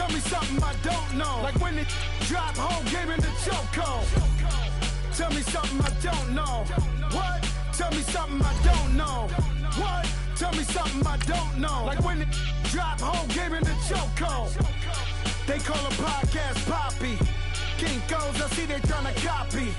Tell me something I don't know. Like when it drop whole game in the chokehold. Tell me something I don't know. What? Tell me something I don't know. What? Tell me something I don't know. Like when it drop whole game in the chokehold. They call a podcast Poppy. Kinkos, I see they tryna copy.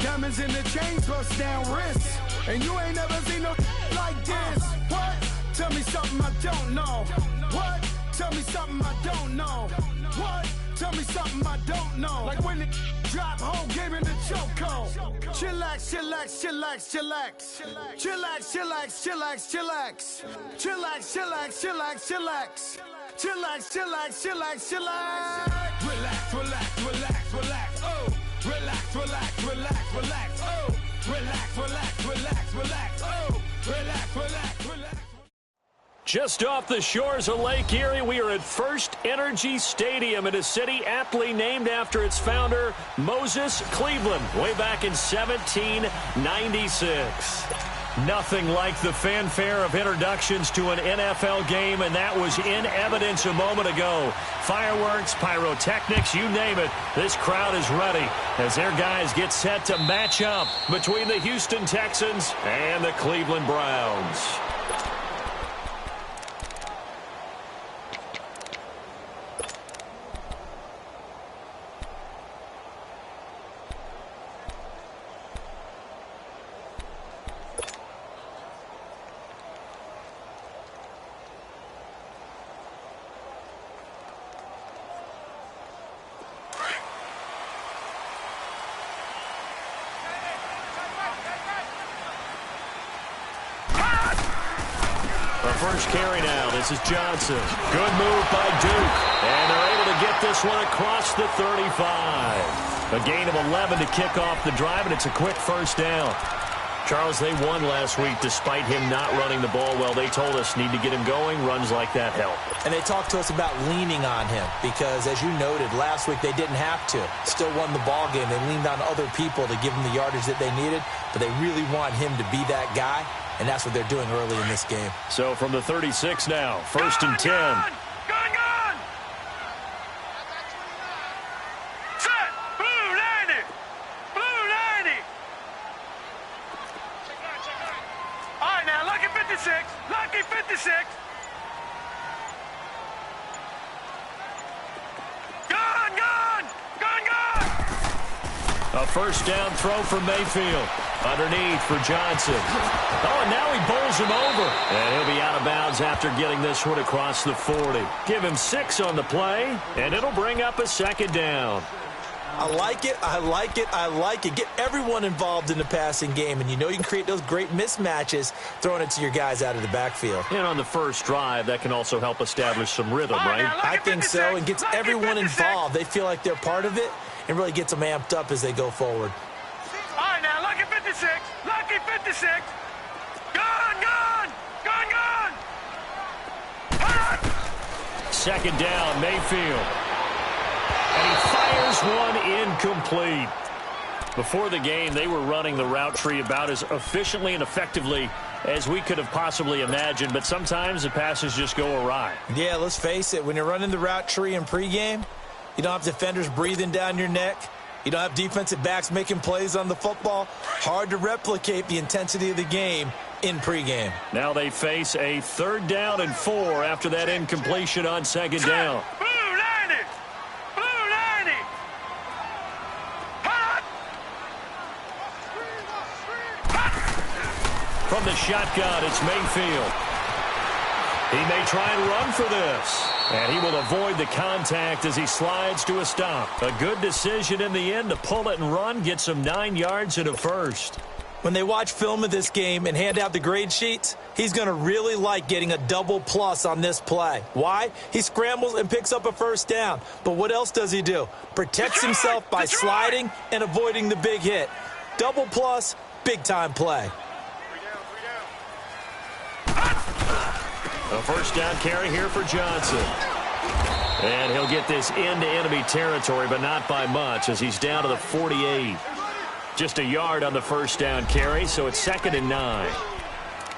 Diamonds in the chains, bust down wrists. And you ain't never seen no like this. What? Tell me something I don't know. What? Tell me something I don't know. What? Tell me something I don't know. Like when it drop whole game in the chokehold. Chillax, chillax, chillax, chillax. Chillax, chillax, chillax, chillax. Chillax, chillax, chillax, chillax. Chillax, chillax, chillax, chillax. Relax, relax, relax, relax. Oh, relax, relax, relax, relax. Oh, relax, relax, relax, relax. Oh, relax, relax, relax. Just off the shores of Lake Erie, we are at First Energy Stadium in a city aptly named after its founder, Moses Cleveland, way back in 1796. Nothing like the fanfare of introductions to an NFL game, and that was in evidence a moment ago. Fireworks, pyrotechnics, you name it. This crowd is ready as their guys get set to match up between the Houston Texans and the Cleveland Browns. First carry now. This is Johnson. Good move by Duke. And they're able to get this one across the 35. A gain of 11 to kick off the drive, and it's a quick first down. Charles, they won last week despite him not running the ball well. They told us need to get him going. Runs like that help. And they talked to us about leaning on him because, as you noted, last week they didn't have to. Still won the ball game. They leaned on other people to give them the yardage that they needed, but they really want him to be that guy. And that's what they're doing early in this game. So from the 36 now, first and 10. Gone! Set! Blue 90! Blue 90! All right, now, lucky 56. Lucky 56. Gone! A first down throw for Mayfield. Underneath for Johnson. Oh, and now he bowls him over. And he'll be out of bounds after getting this one across the 40. Give him 6 on the play, and it'll bring up a second down. I like it. I like it. I like it. Get everyone involved in the passing game, and you know you can create those great mismatches throwing it to your guys out of the backfield. And on the first drive, that can also help establish some rhythm, right? I think so, and gets everyone involved. They feel like they're part of it, and really gets them amped up as they go forward. All right, now, lucky 56. Lucky 56. Gone! Second down, Mayfield. And he fires one incomplete. Before the game, they were running the route tree about as efficiently and effectively as we could have possibly imagined, but sometimes the passes just go awry. Yeah, let's face it. When you're running the route tree in pregame, you don't have defenders breathing down your neck. You don't have defensive backs making plays on the football. Hard to replicate the intensity of the game in pregame. Now they face a 3rd down and 4 after that incompletion on second down. Blue 90! Blue 90! From the shotgun, it's Mayfield. He may try and run for this. And he will avoid the contact as he slides to a stop. A good decision in the end to pull it and run, gets him 9 yards and a first. When they watch film of this game and hand out the grade sheets, he's going to really like getting a double plus on this play. Why? He scrambles and picks up a first down. But what else does he do? Protects himself by sliding and avoiding the big hit. Double plus, big-time play. A first down carry here for Johnson. And he'll get this into enemy territory, but not by much as he's down to the 48. Just a yard on the first down carry, so it's 2nd and 9.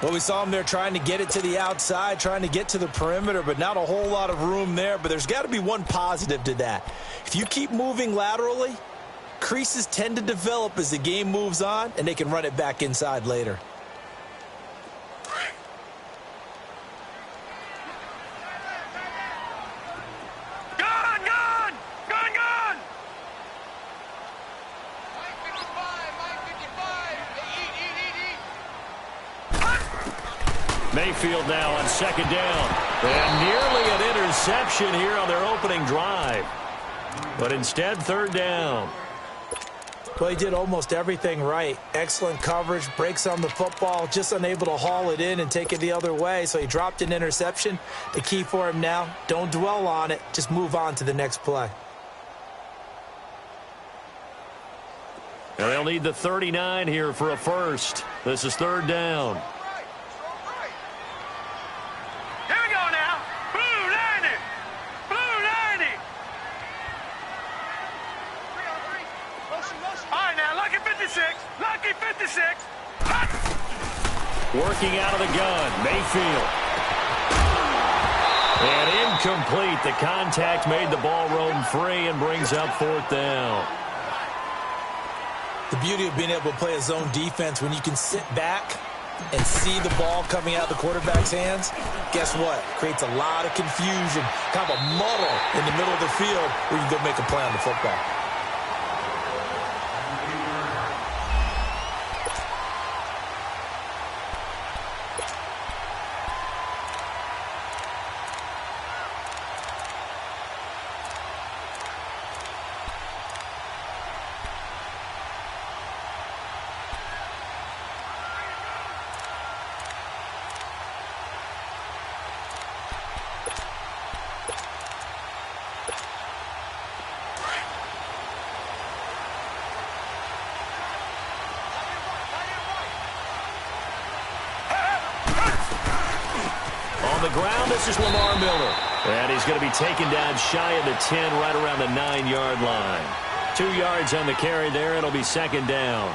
Well, we saw him there trying to get it to the outside, trying to get to the perimeter, but not a whole lot of room there. But there's got to be one positive to that. If you keep moving laterally, creases tend to develop as the game moves on, and they can run it back inside later. Mayfield now on second down. And nearly an interception here on their opening drive. But instead, third down. Well, he did almost everything right. Excellent coverage, breaks on the football, just unable to haul it in and take it the other way. So he dropped an interception. The key for him now, don't dwell on it. Just move on to the next play. And they'll need the 39 here for a first. This is third down. Lucky 56. Working out of the gun, Mayfield. And incomplete. The contact made the ball roam free and brings up fourth down. The beauty of being able to play a zone defense when you can sit back and see the ball coming out of the quarterback's hands, guess what? Creates a lot of confusion, kind of a muddle in the middle of the field where you can go make a play on the football. On the ground, this is Lamar Miller. And he's going to be taken down shy of the 10, right around the 9-yard line. 2 yards on the carry there. It'll be second down.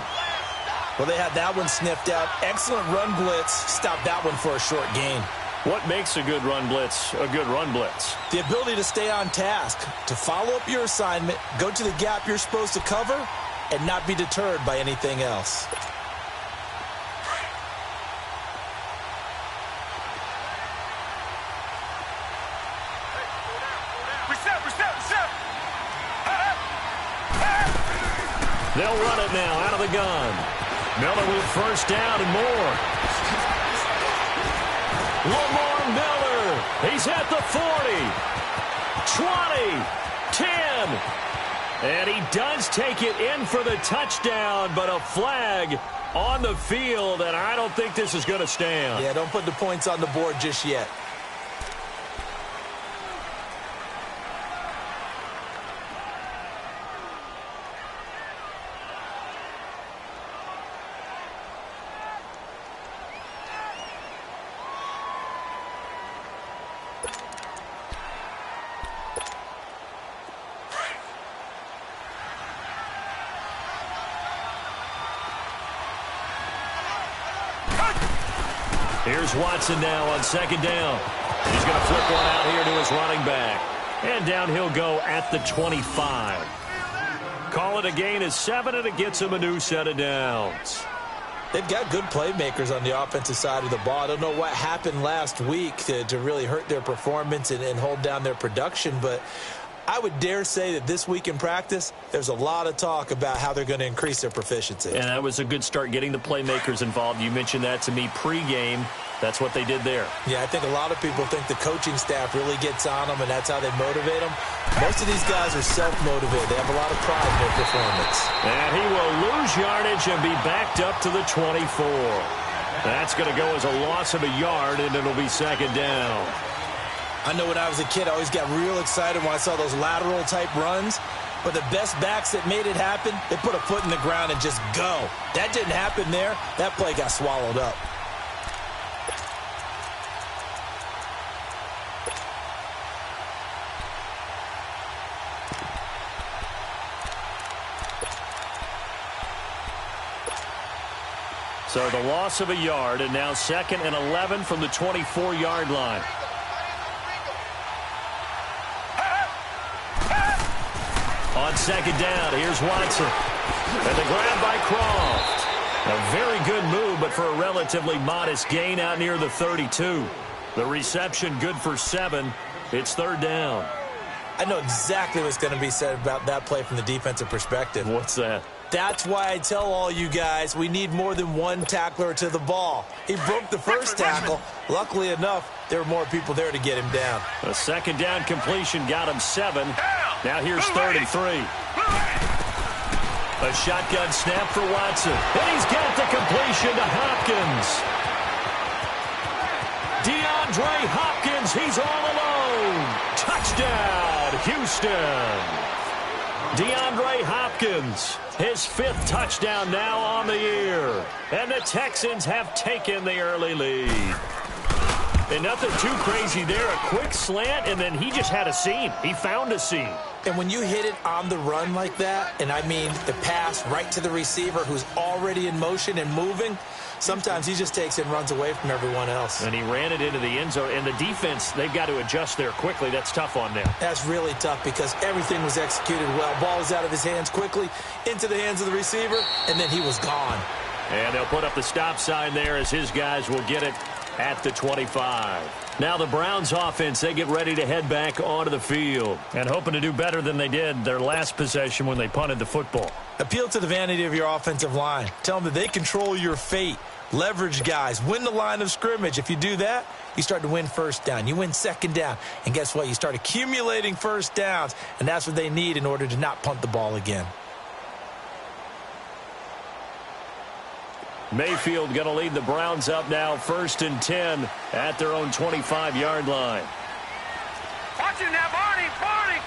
Well, they had that one sniffed out. Excellent run blitz. Stopped that one for a short gain. What makes a good run blitz a good run blitz? The ability to stay on task, to follow up your assignment, go to the gap you're supposed to cover, and not be deterred by anything else. They'll run it now out of the gun. Miller with first down and more. Lamar Miller. He's at the 40, 20, 10. And he does take it in for the touchdown, but a flag on the field, and I don't think this is going to stand. Yeah, don't put the points on the board just yet. Here's Watson now on second down. He's going to flip one out here to his running back. And down he'll go at the 25. Call it a gain of 7, and it gets him a new set of downs. They've got good playmakers on the offensive side of the ball. I don't know what happened last week to really hurt their performance and hold down their production, but I would dare say that this week in practice, there's a lot of talk about how they're going to increase their proficiency. And that was a good start getting the playmakers involved. You mentioned that to me pregame. That's what they did there. Yeah, I think a lot of people think the coaching staff really gets on them, and that's how they motivate them. Most of these guys are self-motivated. They have a lot of pride in their performance. And he will lose yardage and be backed up to the 24. That's going to go as a loss of a yard, and it'll be second down. I know when I was a kid, I always got real excited when I saw those lateral-type runs. But the best backs that made it happen, they put a foot in the ground and just go. That didn't happen there. That play got swallowed up. So the loss of a yard, and now 2nd and 11 from the 24-yard line. On 2nd down, here's Watson. And the grab by Croft. A very good move, but for a relatively modest gain out near the 32. The reception good for 7. It's 3rd down. I know exactly what's going to be said about that play from the defensive perspective. What's that? That's why I tell all you guys we need more than one tackler to the ball. He broke the first tackle. Luckily enough, there were more people there to get him down. A 2nd down completion got him 7. Now here's 3rd and 3. A shotgun snap for Watson. And he's got the completion to Hopkins. DeAndre Hopkins, he's all alone. Touchdown, Houston. DeAndre Hopkins, his 5th touchdown now on the year. And the Texans have taken the early lead. And nothing too crazy there. A quick slant, and then he just had a seam. He found a seam. And when you hit it on the run like that, and I mean the pass right to the receiver who's already in motion and moving, sometimes he just takes it and runs away from everyone else. And he ran it into the end zone. And the defense, they've got to adjust there quickly. That's tough on them. That's really tough because everything was executed well. Ball was out of his hands quickly, into the hands of the receiver, and then he was gone. And they'll put up the stop sign there as his guys will get it at the 25. Now the Browns offense, they get ready to head back onto the field and hoping to do better than they did their last possession when they punted the football. Appeal to the vanity of your offensive line. Tell them that they control your fate. Leverage guys. Win the line of scrimmage. If you do that, you start to win 1st down. You win 2nd down. And guess what? You start accumulating 1st downs, and that's what they need in order to not punt the ball again. Mayfield going to lead the Browns up now 1st and 10 at their own 25-yard line. Watch it now, Barney, Barney.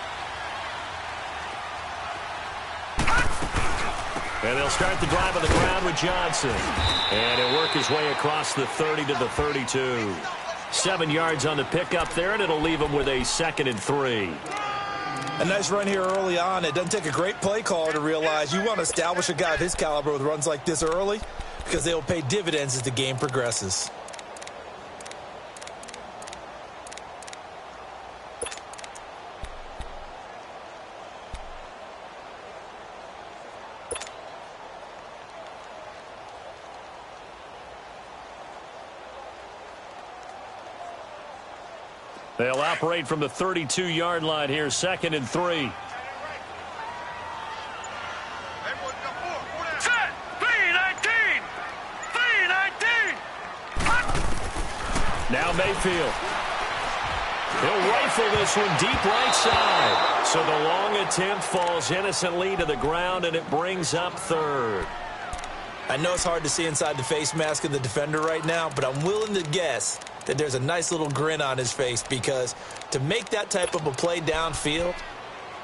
And they'll start the drive on the ground with Johnson. And he'll work his way across the 30 to the 32. 7 yards on the pickup there, and it'll leave him with a 2nd and 3. A nice run here early on. It doesn't take a great play caller to realize you want to establish a guy of his caliber with runs like this early because they will pay dividends as the game progresses. They'll operate from the 32-yard line here, 2nd and 3. Set! 3-19! 3-19! Now Mayfield. He'll rifle this one deep right side. So the long attempt falls innocently to the ground, and it brings up 3rd. I know it's hard to see inside the face mask of the defender right now, but I'm willing to guess that there's a nice little grin on his face because to make that type of a play downfield,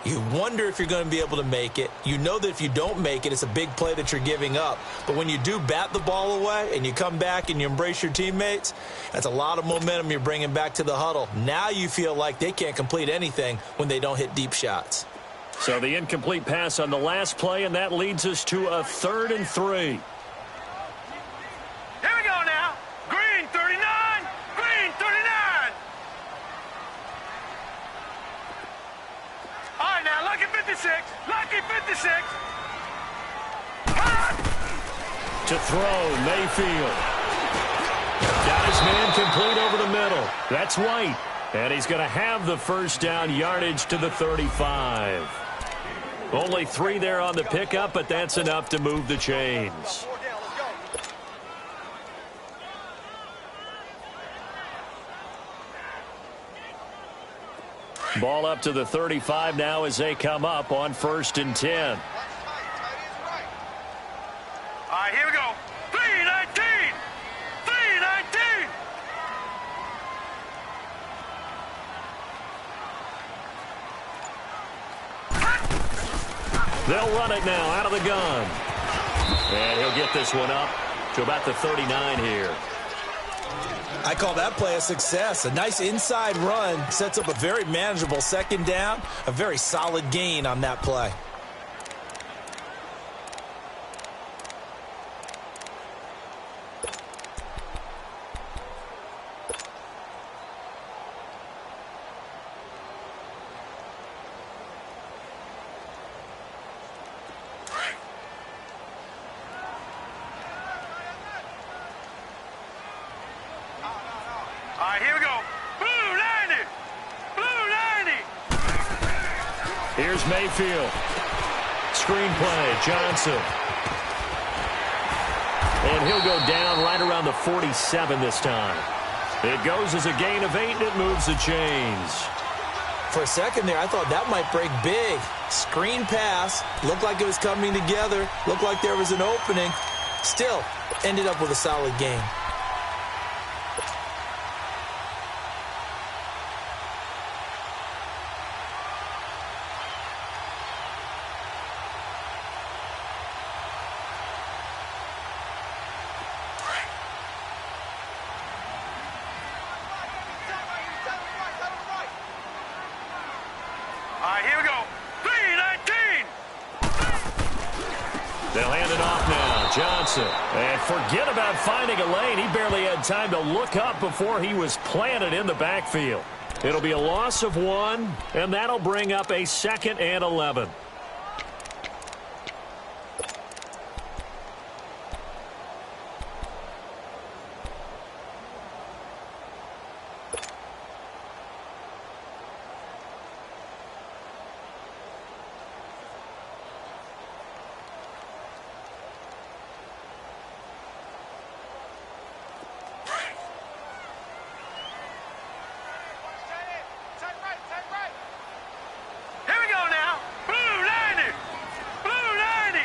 you wonder if you're going to be able to make it. You know that if you don't make it, it's a big play that you're giving up. But when you do bat the ball away and you come back and you embrace your teammates, that's a lot of momentum you're bringing back to the huddle. Now you feel like they can't complete anything when they don't hit deep shots. So the incomplete pass on the last play, and that leads us to a 3rd and 3. Here we go now. Green 39. Green 39. All right now, lucky 56. Lucky 56. To throw, Mayfield. Got his man complete over the middle. That's White. And he's going to have the 1st down yardage to the 35. Only 3 there on the pickup, but that's enough to move the chains. Ball up to the 35 now as they come up on 1st and 10. All right, here we go. 3-19. 3-19. They'll run it now out of the gun. And he'll get this one up to about the 39 here. I call that play a success. A nice inside run sets up a very manageable 2nd down, a very solid gain on that play. Here's Mayfield. Screen play, Johnson. And he'll go down right around the 47 this time. It goes as a gain of 8, and it moves the chains. For a second there, I thought that might break big. Screen pass. Looked like it was coming together. Looked like there was an opening. Still, ended up with a solid gain. All right, here we go. 3-19. They'll hand it off now. Johnson. And forget about finding a lane. He barely had time to look up before he was planted in the backfield. It'll be a loss of 1, and that'll bring up a 2nd and 11. Here we go now. Blue 90. Blue 90.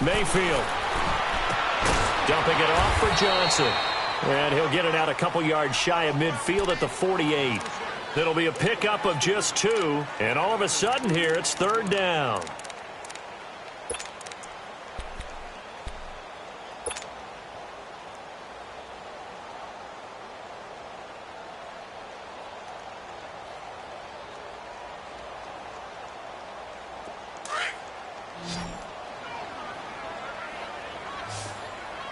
Mayfield. Dumping it off for Johnson. And he'll get it out a couple yards shy of midfield at the 48. It'll be a pickup of just 2. And all of a sudden here, it's 3rd down.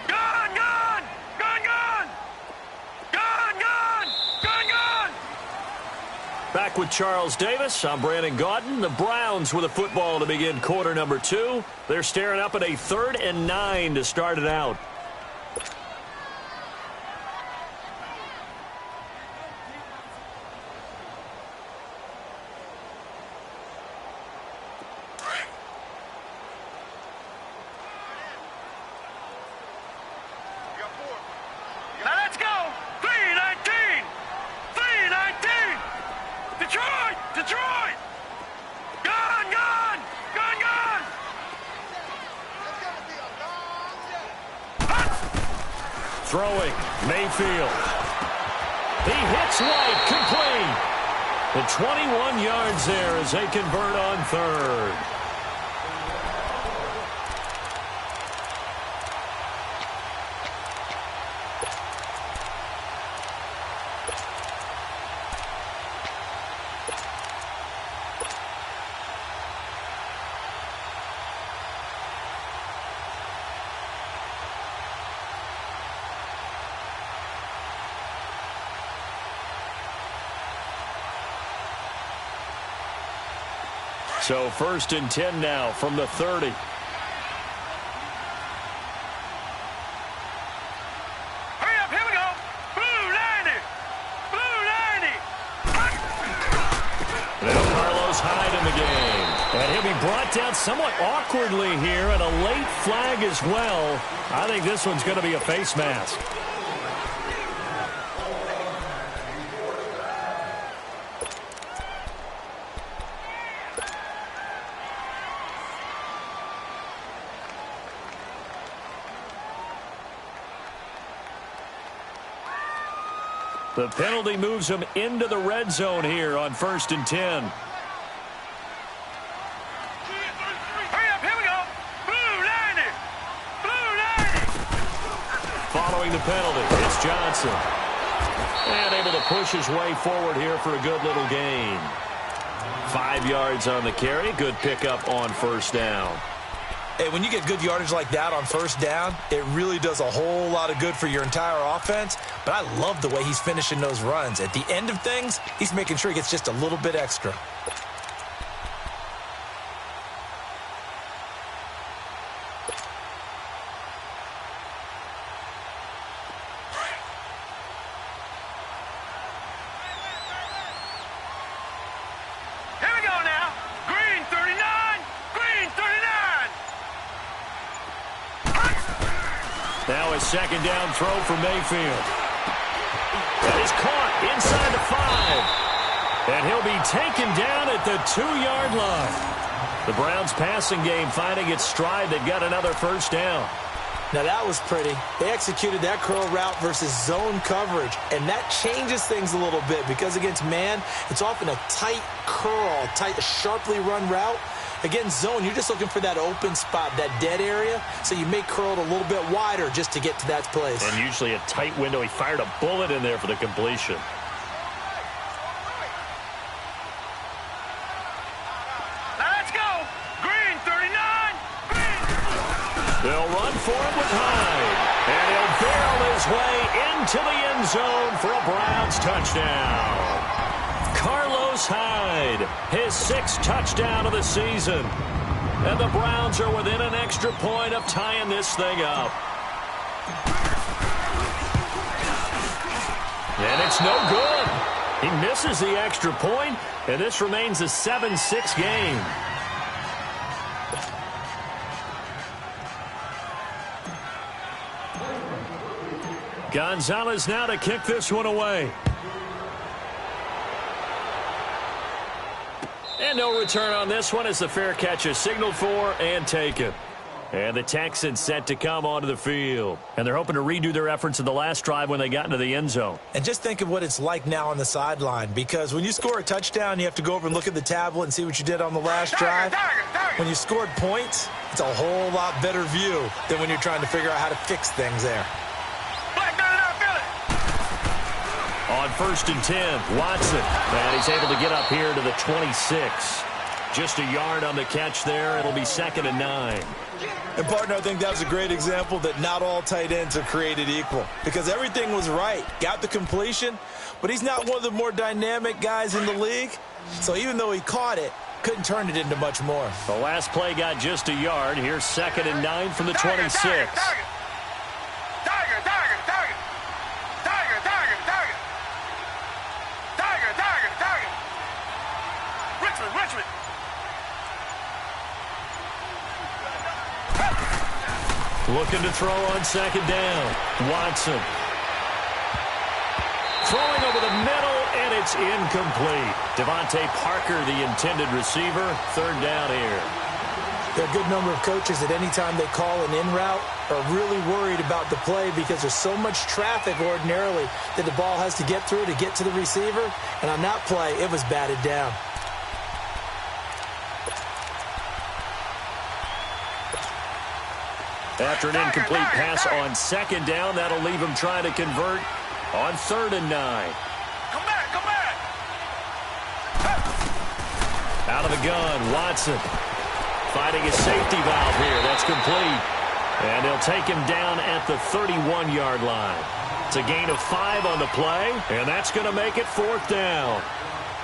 Gone, gone. Gone, gone. Gone, gone. Gone, gone. Back with Charles Davis, I'm Brandon Gaudin. The Browns with a football to begin quarter number 2. They're staring up at a 3rd and 9 to start it out. Now let's go. 3-19. 3-19. Detroit. Detroit. Gone, gone. Gone, gone. Throwing, Mayfield. He hits White, complete. The 21 yards there as they convert on 3rd. So 1st and 10 now from the 30. Hurry up. Here we go. Blue 90. Blue 90. Now Carlos Hyde in the game. And he'll be brought down somewhat awkwardly here, and a late flag as well. I think this one's going to be a face mask. The penalty moves him into the red zone here on 1st and 10. Hurry up. Here we go. Blue 90. Blue 90. Following the penalty, it's Johnson. And able to push his way forward here for a good little gain. 5 yards on the carry. Good pickup on 1st down. Hey, when you get good yardage like that on 1st down, it really does a whole lot of good for your entire offense. But I love the way he's finishing those runs. At the end of things, he's making sure he gets just a little bit extra. Now a second down throw for Mayfield. That is caught inside the 5. And he'll be taken down at the 2-yard line. The Browns passing game finding its stride. They've got another first down. Now that was pretty. They executed that curl route versus zone coverage, and that changes things a little bit because against man, it's often a tight curl, sharply run route. Against zone, you're just looking for that open spot, that dead area, so you may curl it a little bit wider just to get to that place. And usually a tight window. He fired a bullet in there for the completion. They'll run for it with Hyde. And he'll barrel his way into the end zone for a Browns touchdown. Carlos Hyde, his 6th touchdown of the season. And the Browns are within an extra point of tying this thing up. And it's no good. He misses the extra point, and this remains a 7-6 game. Gonzalez now to kick this one away. And no return on this one as the fair catch is signaled for and taken. And the Texans set to come onto the field. And they're hoping to redo their efforts in the last drive when they got into the end zone. And just think of what it's like now on the sideline, because when you score a touchdown, you have to go over and look at the tablet and see what you did on the last drive. When you scored points, it's a whole lot better view than when you're trying to figure out how to fix things there. On 1st and 10, Watson. And he's able to get up here to the 26. Just a yard on the catch there. It'll be 2nd and 9. And, partner, I think that was a great example that not all tight ends are created equal, because everything was right. Got the completion, but he's not one of the more dynamic guys in the league. So even though he caught it, couldn't turn it into much more. The last play got just a yard. Here's 2nd and 9 from the 26. Looking to throw on 2nd down. Watson. Throwing over the middle, and it's incomplete. Devontae Parker, the intended receiver. 3rd down here. There are a good number of coaches that any time they call an in route are really worried about the play because there's so much traffic ordinarily that the ball has to get through to get to the receiver. And on that play, it was batted down. After an incomplete pass on 2nd down, that'll leave him trying to convert on 3rd and 9. Come back. Out of the gun, Watson. Finding a safety valve here. That's complete. And they'll take him down at the 31-yard line. It's a gain of 5 on the play, and that's going to make it 4th down.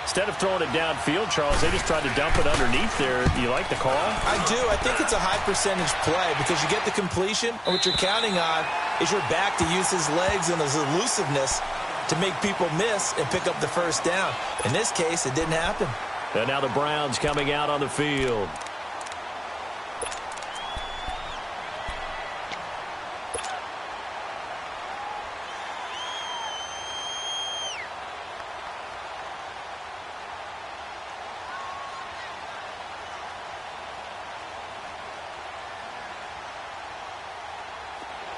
Instead of throwing it downfield, Charles, they just tried to dump it underneath there. Do you like the call? I do. I think it's a high percentage play because you get the completion, and what you're counting on is your back to use his legs and his elusiveness to make people miss and pick up the first down. In this case, it didn't happen. And now the Browns coming out on the field.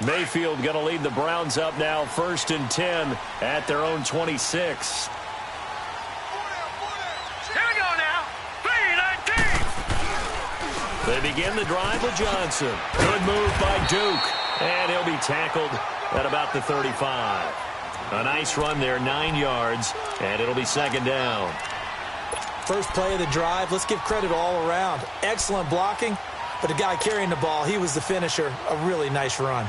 Mayfield going to lead the Browns up now, 1st and 10 at their own 26. Here we go now. 3-19. They begin the drive with Johnson. Good move by Duke. And he'll be tackled at about the 35. A nice run there, 9 yards, and it'll be 2nd down. First play of the drive, let's give credit all around. Excellent blocking, but the guy carrying the ball, he was the finisher. A really nice run.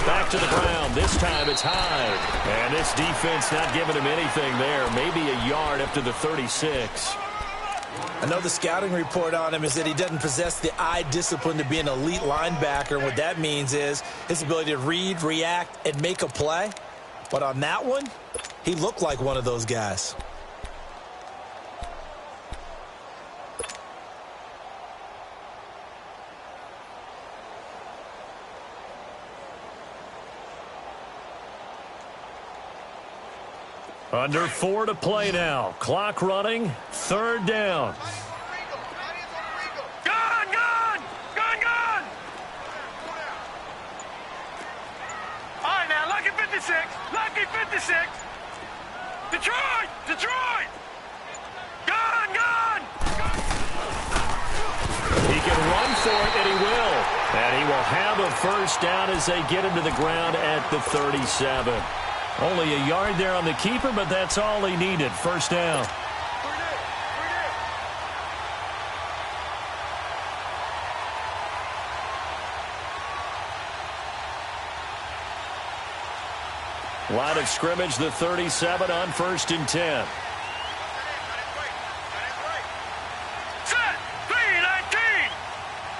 Back to the ground. This time it's Hyde. And this defense not giving him anything there. Maybe a yard up to the 36. I know the scouting report on him is that he doesn't possess the eye discipline to be an elite linebacker. And what that means is his ability to read, react, and make a play. But on that one, he looked like one of those guys. Under 4 to play now. Clock running. 3rd down. Gun, gun! Gun, gun! All right, now, lucky 56. Lucky 56. Detroit! Detroit! Gun, gun! He can run for it, and he will. And he will have a first down as they get him to the ground at the 37. Only a yard there on the keeper, but that's all he needed. First down. Line of scrimmage, the 37 on 1st and 10. Set! 3-19!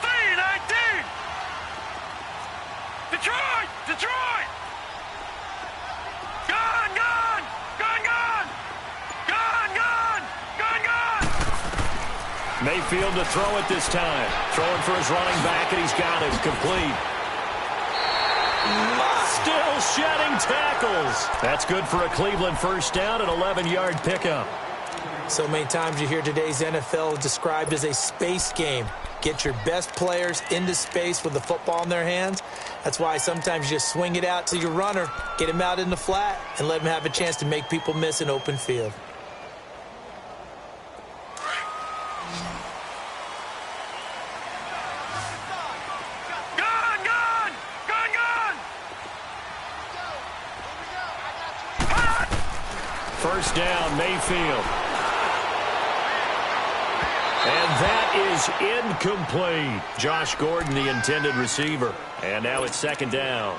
3-19! Detroit! Detroit! Gun, gun! Gun, gun! Gun, gun! Gun, gun! Mayfield to throw it this time. Throwing for his running back, and he's got it. Complete. Still shedding tackles. That's good for a Cleveland first down, an 11-yard pickup. So many times you hear today's NFL described as a space game. Get your best players into space with the football in their hands. That's why sometimes you just swing it out to your runner, get him out in the flat, and let him have a chance to make people miss an open field. Gun, gun! Gun, gun! First down, Mayfield. And that is incomplete. Josh Gordon, the intended receiver. And now it's 2nd down.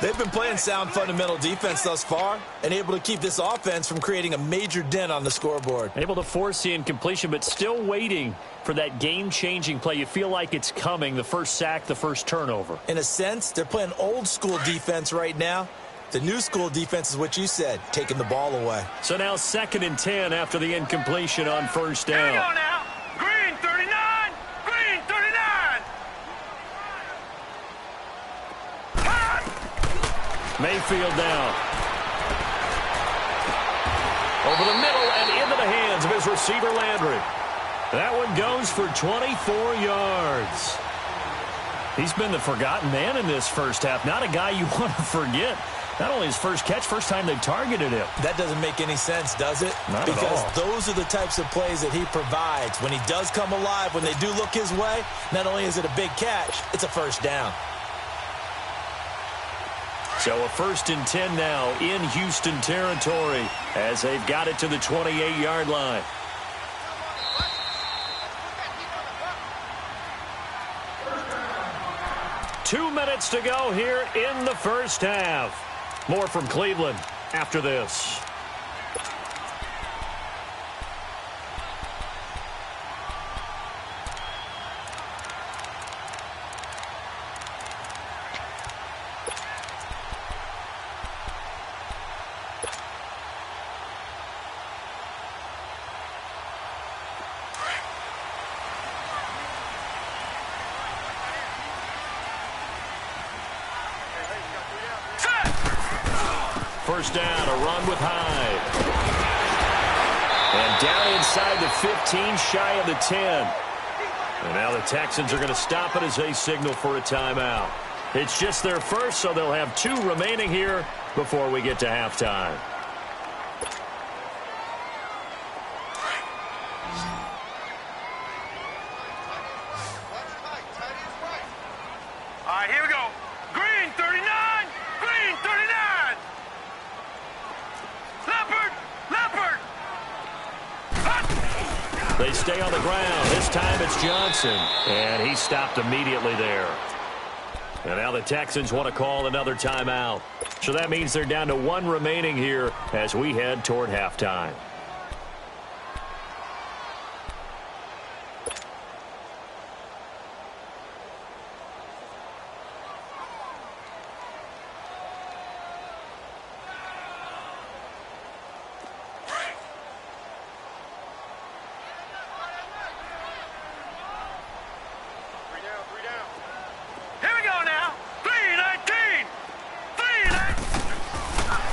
They've been playing sound fundamental defense thus far and able to keep this offense from creating a major dent on the scoreboard. Able to force the incompletion, but still waiting for that game-changing play. You feel like it's coming, the first sack, the first turnover. In a sense, they're playing old-school defense right now. The new school defense is what you said, taking the ball away. So now 2nd and 10 after the incompletion on first down. Hang on now. Green 39. Green 39. Mayfield down. Over the middle and into the hands of his receiver, Landry. That one goes for 24 yards. He's been the forgotten man in this first half. Not a guy you want to forget. Not only his first catch, first time they've targeted him. That doesn't make any sense, does it? Not at all. Because those are the types of plays that he provides. When he does come alive, when they do look his way, not only is it a big catch, it's a first down. So a 1st and 10 now in Houston territory as they've got it to the 28-yard line. Two minutes to go here in the first half. More from Cleveland after this. First down, a run with Hyde. And down inside the 15, shy of the 10. And now the Texans are going to stop it as they signal for a timeout. It's just their first, so they'll have 2 remaining here before we get to halftime. All right, here we go. Green 39. Green 39. Leopard. Leopard. Hut. They stay on the ground. This time it's Johnson. And he stopped immediately there. And now the Texans want to call another timeout. So that means they're down to 1 remaining here as we head toward halftime.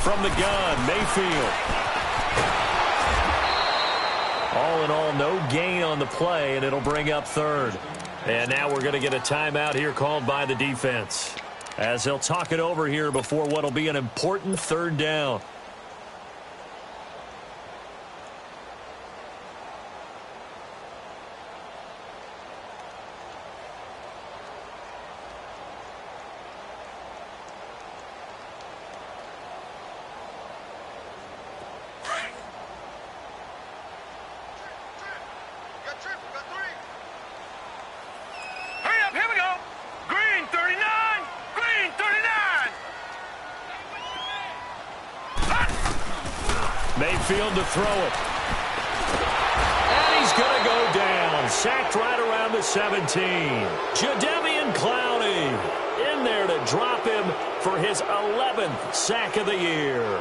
From the gun, Mayfield. All in all, no gain on the play, and it'll bring up third. And now we're going to get a timeout here called by the defense, as they'll talk it over here before what will be an important third down. Mayfield to throw it. And he's going to go down. Sacked right around the 17. Jadeveon Clowney in there to drop him for his 11th sack of the year.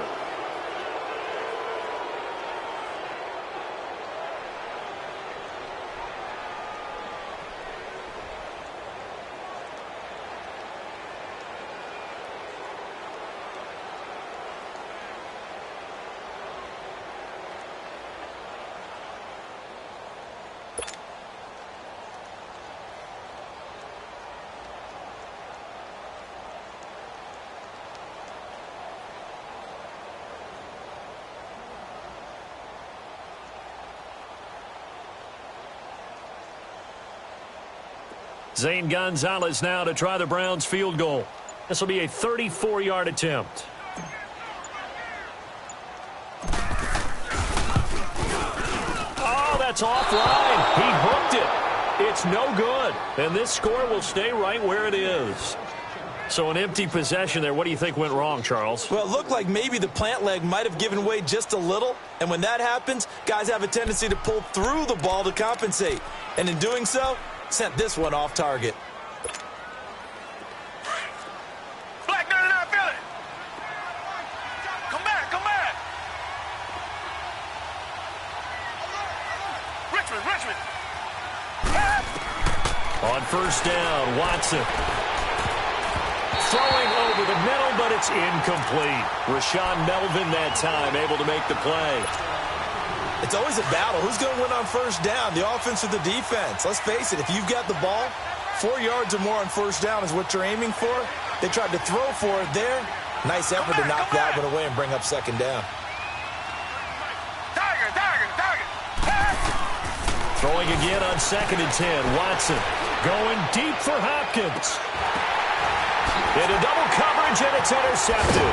Zane Gonzalez now to try the Browns field goal. This will be a 34-yard attempt. Oh, that's offline. He hooked it. It's no good. And this score will stay right where it is. So an empty possession there. What do you think went wrong, Charles? Well, it looked like maybe the plant leg might have given way just a little. And when that happens, guys have a tendency to pull through the ball to compensate. And in doing so, sent this one off target. Black 99 Philly. Come back, come back. Richmond. On first down, Watson. Throwing over the middle, but it's incomplete. Rashawn Melvin that time able to make the play. It's always a battle. Who's going to win on first down, the offense or the defense? Let's face it, if you've got the ball, 4 yards or more on first down is what you're aiming for. They tried to throw for it there. Nice effort to knock that one away and bring up second down. Target. Throwing again on 2nd and 10. Watson going deep for Hopkins. Into double coverage, and it's intercepted.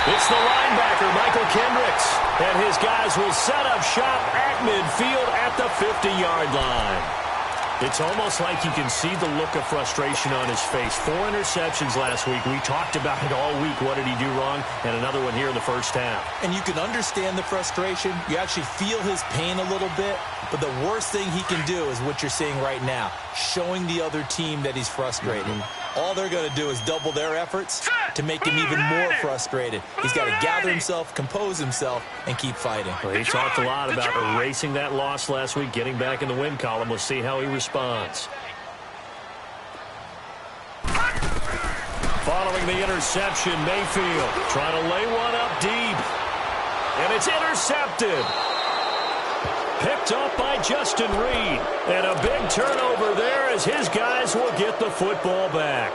It's the linebacker, Michael Kendricks. And his guys will set up shop at midfield at the 50-yard line. It's almost like you can see the look of frustration on his face. 4 interceptions last week. We talked about it all week. What did he do wrong? And another one here in the first half. And you can understand the frustration. You actually feel his pain a little bit. But the worst thing he can do is what you're seeing right now, showing the other team that he's frustrated. All they're going to do is double their efforts to make him even more frustrated. He's got to gather himself, compose himself, and keep fighting. Well, he talked a lot about erasing that loss last week, getting back in the win column. We'll see how he responds. Following the interception, Mayfield trying to lay one up deep. And it's intercepted. Picked up by Justin Reed. And a big turnover there as his guys will get the football back.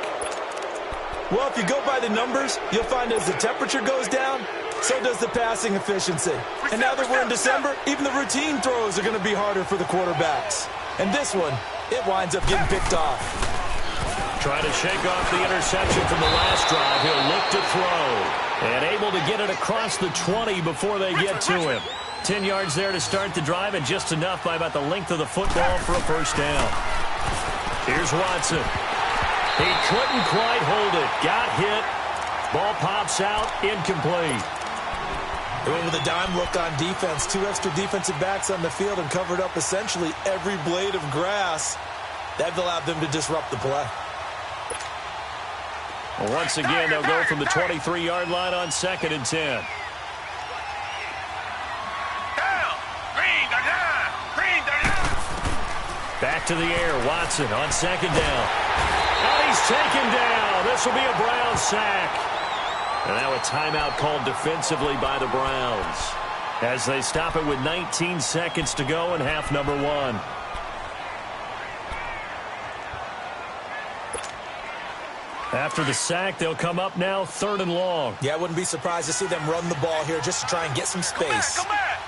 Well, if you go by the numbers, you'll find as the temperature goes down, so does the passing efficiency. And now that we're in December, even the routine throws are going to be harder for the quarterbacks. And this one, it winds up getting picked off. Trying to shake off the interception from the last drive. He'll look to throw. And able to get it across the 20 before they get to him. 10 yards there to start the drive, and just enough by about the length of the football for a first down. Here's Watson. He couldn't quite hold it. Got hit. Ball pops out. Incomplete. They went with a dime look on defense. 2 extra defensive backs on the field and covered up essentially every blade of grass. That allowed them to disrupt the play. Well, once again, they'll go from the 23-yard line on 2nd and 10. Back to the air. Watson on 2nd down. And he's taken down. This will be a Brown sack. And now a timeout called defensively by the Browns as they stop it with 19 seconds to go in half number 1. After the sack, they'll come up now 3rd and long. Yeah, I wouldn't be surprised to see them run the ball here just to try and get some space. Come back.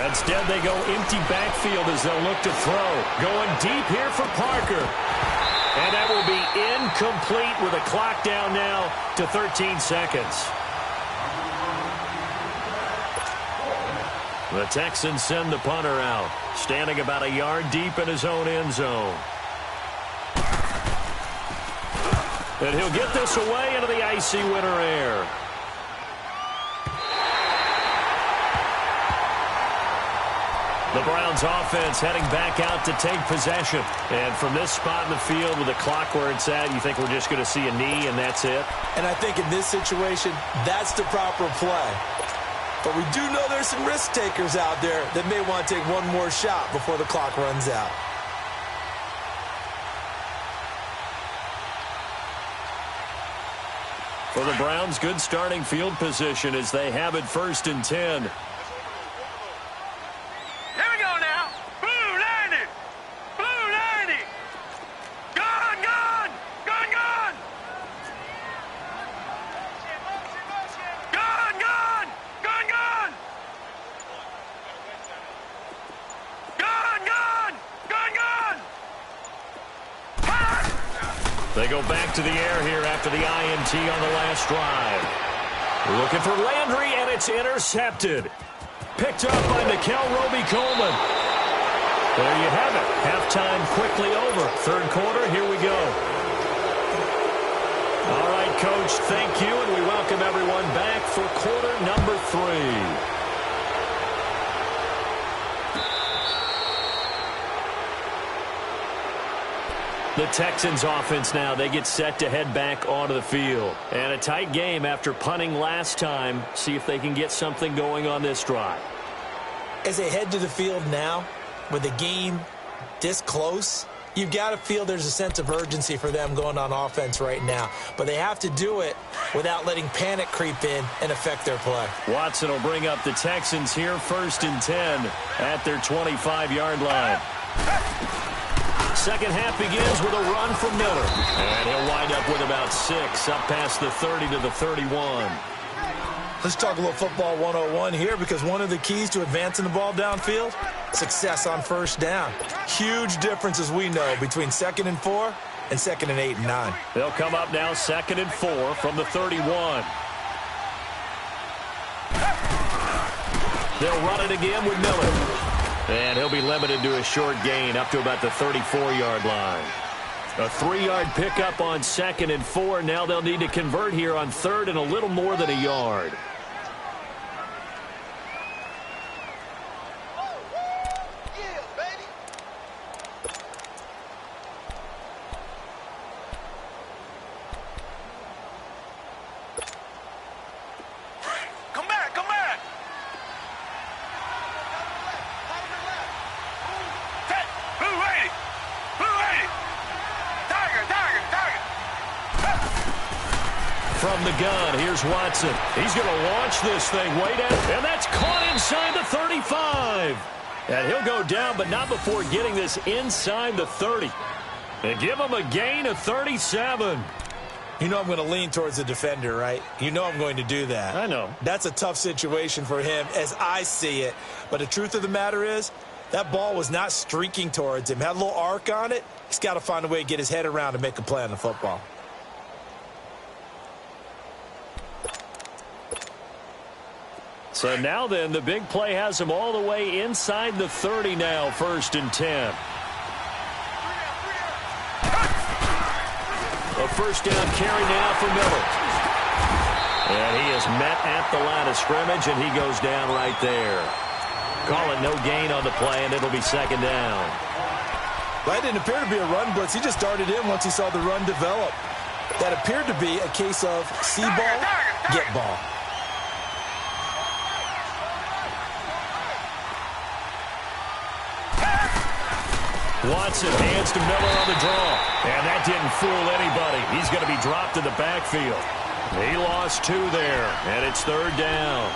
Instead, they go empty backfield as they'll look to throw. Going deep here for Parker. And that will be incomplete with a clock down now to 13 seconds. The Texans send the punter out, standing about a yard deep in his own end zone. And he'll get this away into the icy winter air. The Browns offense heading back out to take possession. And from this spot in the field with the clock where it's at, you think we're just going to see a knee and that's it? And I think in this situation, that's the proper play. But we do know there's some risk takers out there that may want to take one more shot before the clock runs out. For the Browns, good starting field position as they have it 1st and 10. Here we go now. Blue 90. Blue 90. Gun, gun. Gun, gun. Gun, gun. Gun, gun. Gun, gun. Gun, gun. Pass. They go back to the air here after the INT on the last drive. Looking for Landry, and it's intercepted. Picked up by Nickel Roby-Coleman. There you have it. Halftime quickly over. 3rd quarter, here we go. All right, Coach, thank you, and we welcome everyone back for quarter number 3. The Texans offense now, they get set to head back onto the field. And a tight game after punting last time. See if they can get something going on this drive. As they head to the field now, with the game this close, you've got to feel there's a sense of urgency for them going on offense right now. But they have to do it without letting panic creep in and affect their play. Watson will bring up the Texans here 1st and 10 at their 25-yard line. Second half begins with a run from Miller. And he'll wind up with about 6 up past the 30 to the 31. Let's talk a little football 101 here, because one of the keys to advancing the ball downfield, success on 1st down. Huge difference, as we know, between 2nd and 4 and 2nd and 8 and 9. They'll come up now 2nd and 4 from the 31. They'll run it again with Miller. And he'll be limited to a short gain up to about the 34-yard line. A 3-yard pickup on 2nd and 4. Now they'll need to convert here on 3rd and a little more than a yard. From the gun, here's Watson. He's going to launch this thing way down, and that's caught inside the 35. And he'll go down, but not before getting this inside the 30. And give him a gain of 37. You know I'm going to lean towards the defender, right? You know I'm going to do that. I know. That's a tough situation for him as I see it. But the truth of the matter is, that ball was not streaking towards him. Had a little arc on it. He's got to find a way to get his head around and make a play on the football. So now then, the big play has him all the way inside the 30 now, 1st and 10. A 1st down carry now for Miller. And he is met at the line of scrimmage, and he goes down right there. Call it no gain on the play, and it'll be 2nd down. That didn't appear to be a run blitz. He just darted in once he saw the run develop. That appeared to be a case of see ball, get ball. Watson hands to Miller on the draw. And that didn't fool anybody. He's going to be dropped in the backfield. He lost 2 there, and it's 3rd down.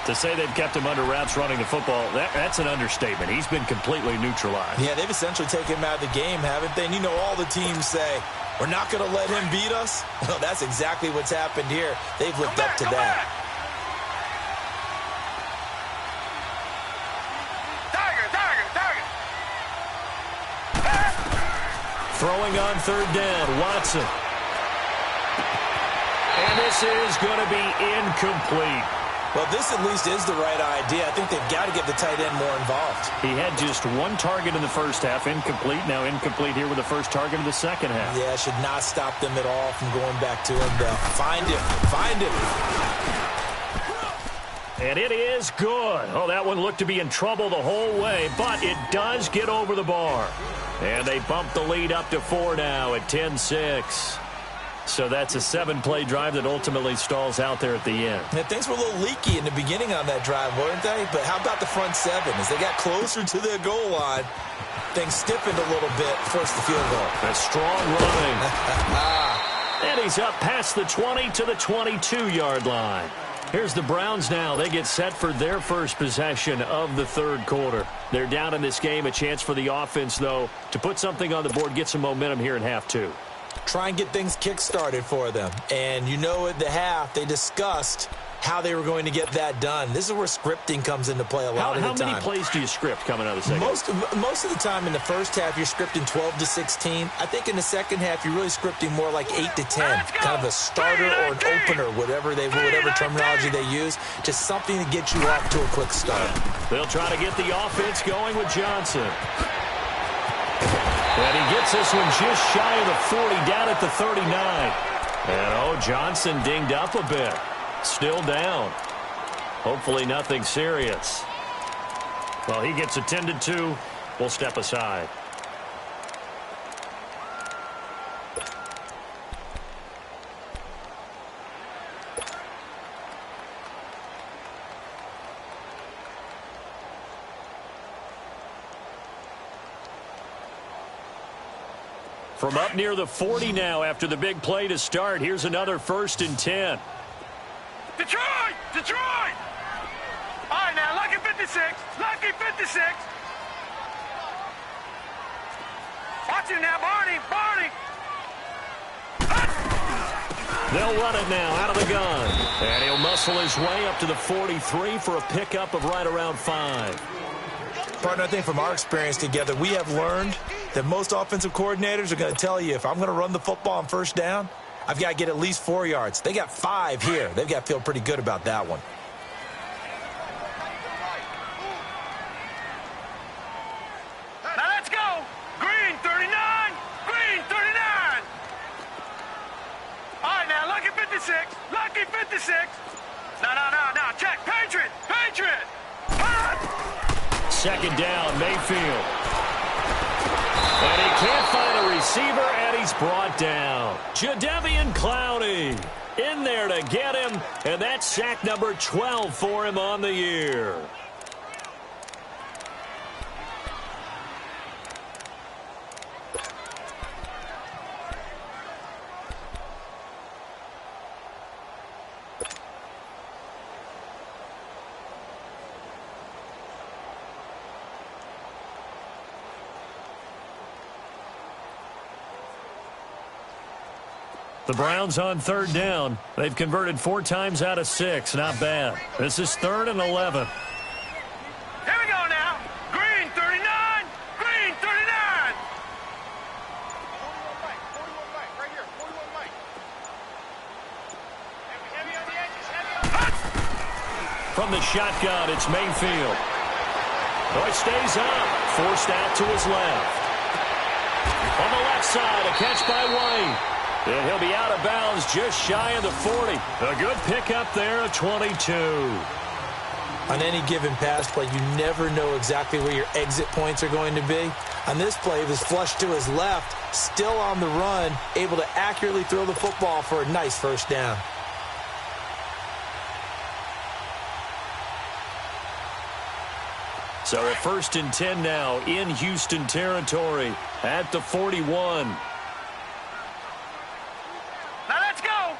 To say they've kept him under wraps running the football, that's an understatement. He's been completely neutralized. Yeah, they've essentially taken him out of the game, haven't they? And you know all the teams say, we're not going to let him beat us. Well, that's exactly what's happened here. They've lived up to that. Throwing on 3rd down, Watson. And this is going to be incomplete. Well, this at least is the right idea. I think they've got to get the tight end more involved. He had just 1 target in the first half, incomplete. Now incomplete here with the first target of the second half. Yeah, should not stop them at all from going back to him. Find him. And it is good. Oh, that one looked to be in trouble the whole way, but it does get over the bar. And they bump the lead up to 4 now at 10-6. So that's a 7-play drive that ultimately stalls out there at the end. Yeah, things were a little leaky in the beginning on that drive, weren't they? But how about the front 7? As they got closer to the goal line, things stiffened a little bit, forced the field goal. A strong running. And he's up past the 20 to the 22-yard line. Here's the Browns now. They get set for their first possession of the 3rd quarter. They're down in this game. A chance for the offense, though, to put something on the board, get some momentum here in half 2. Try and get things kick-started for them. And you know at the half, they discussed how they were going to get that done. This is where scripting comes into play a lot of the time. How many plays do you script coming out of the second? Most of the time in the first half, you're scripting 12 to 16. I think in the second half, you're really scripting more like 8 to 10. Kind of a starter or an opener, whatever terminology they use. Just something to get you off to a quick start. They'll try to get the offense going with Johnson. And he gets this one just shy of the 40, down at the 39. And, Johnson dinged up a bit. Still down. Hopefully nothing serious. Well, he gets attended to. We'll step aside. From up near the 40 now after the big play to start. Here's another 1st and 10. Detroit! Detroit! All right, now, lucky 56. Lucky 56. Watch it now, Barney. Barney. They'll run it now out of the gun. And he'll muscle his way up to the 43 for a pickup of right around 5. Partner, I think from our experience together, we have learned that most offensive coordinators are going to tell you, if I'm going to run the football on 1st down, I've got to get at least 4 yards. They got 5 here. They've got to feel pretty good about that one. Now let's go. Green 39. Green 39. All right, now, lucky 56. Lucky 56. No. Check. Patriot. Patriot. Second down, Mayfield. And he can't find a receiver, and he's brought down. Jadeveon Clowney in there to get him, and that's sack number 12 for him on the year. The Browns on 3rd down. They've converted 4 times out of 6. Not bad. This is 3rd and 11. Here we go now. Green 39. Green 39. 41 right. Right here. 41 right. Heavy on the edges. Heavy on the edges. From the shotgun, it's Mayfield. Oh, he stays up. Forced out to his left. On the left side, a catch by White. And he'll be out of bounds just shy of the 40. A good pickup there at 22. On any given pass play, you never know exactly where your exit points are going to be. On this play, it was flushed to his left, still on the run, able to accurately throw the football for a nice 1st down. So a 1st and 10 now in Houston territory at the 41. Now let's go.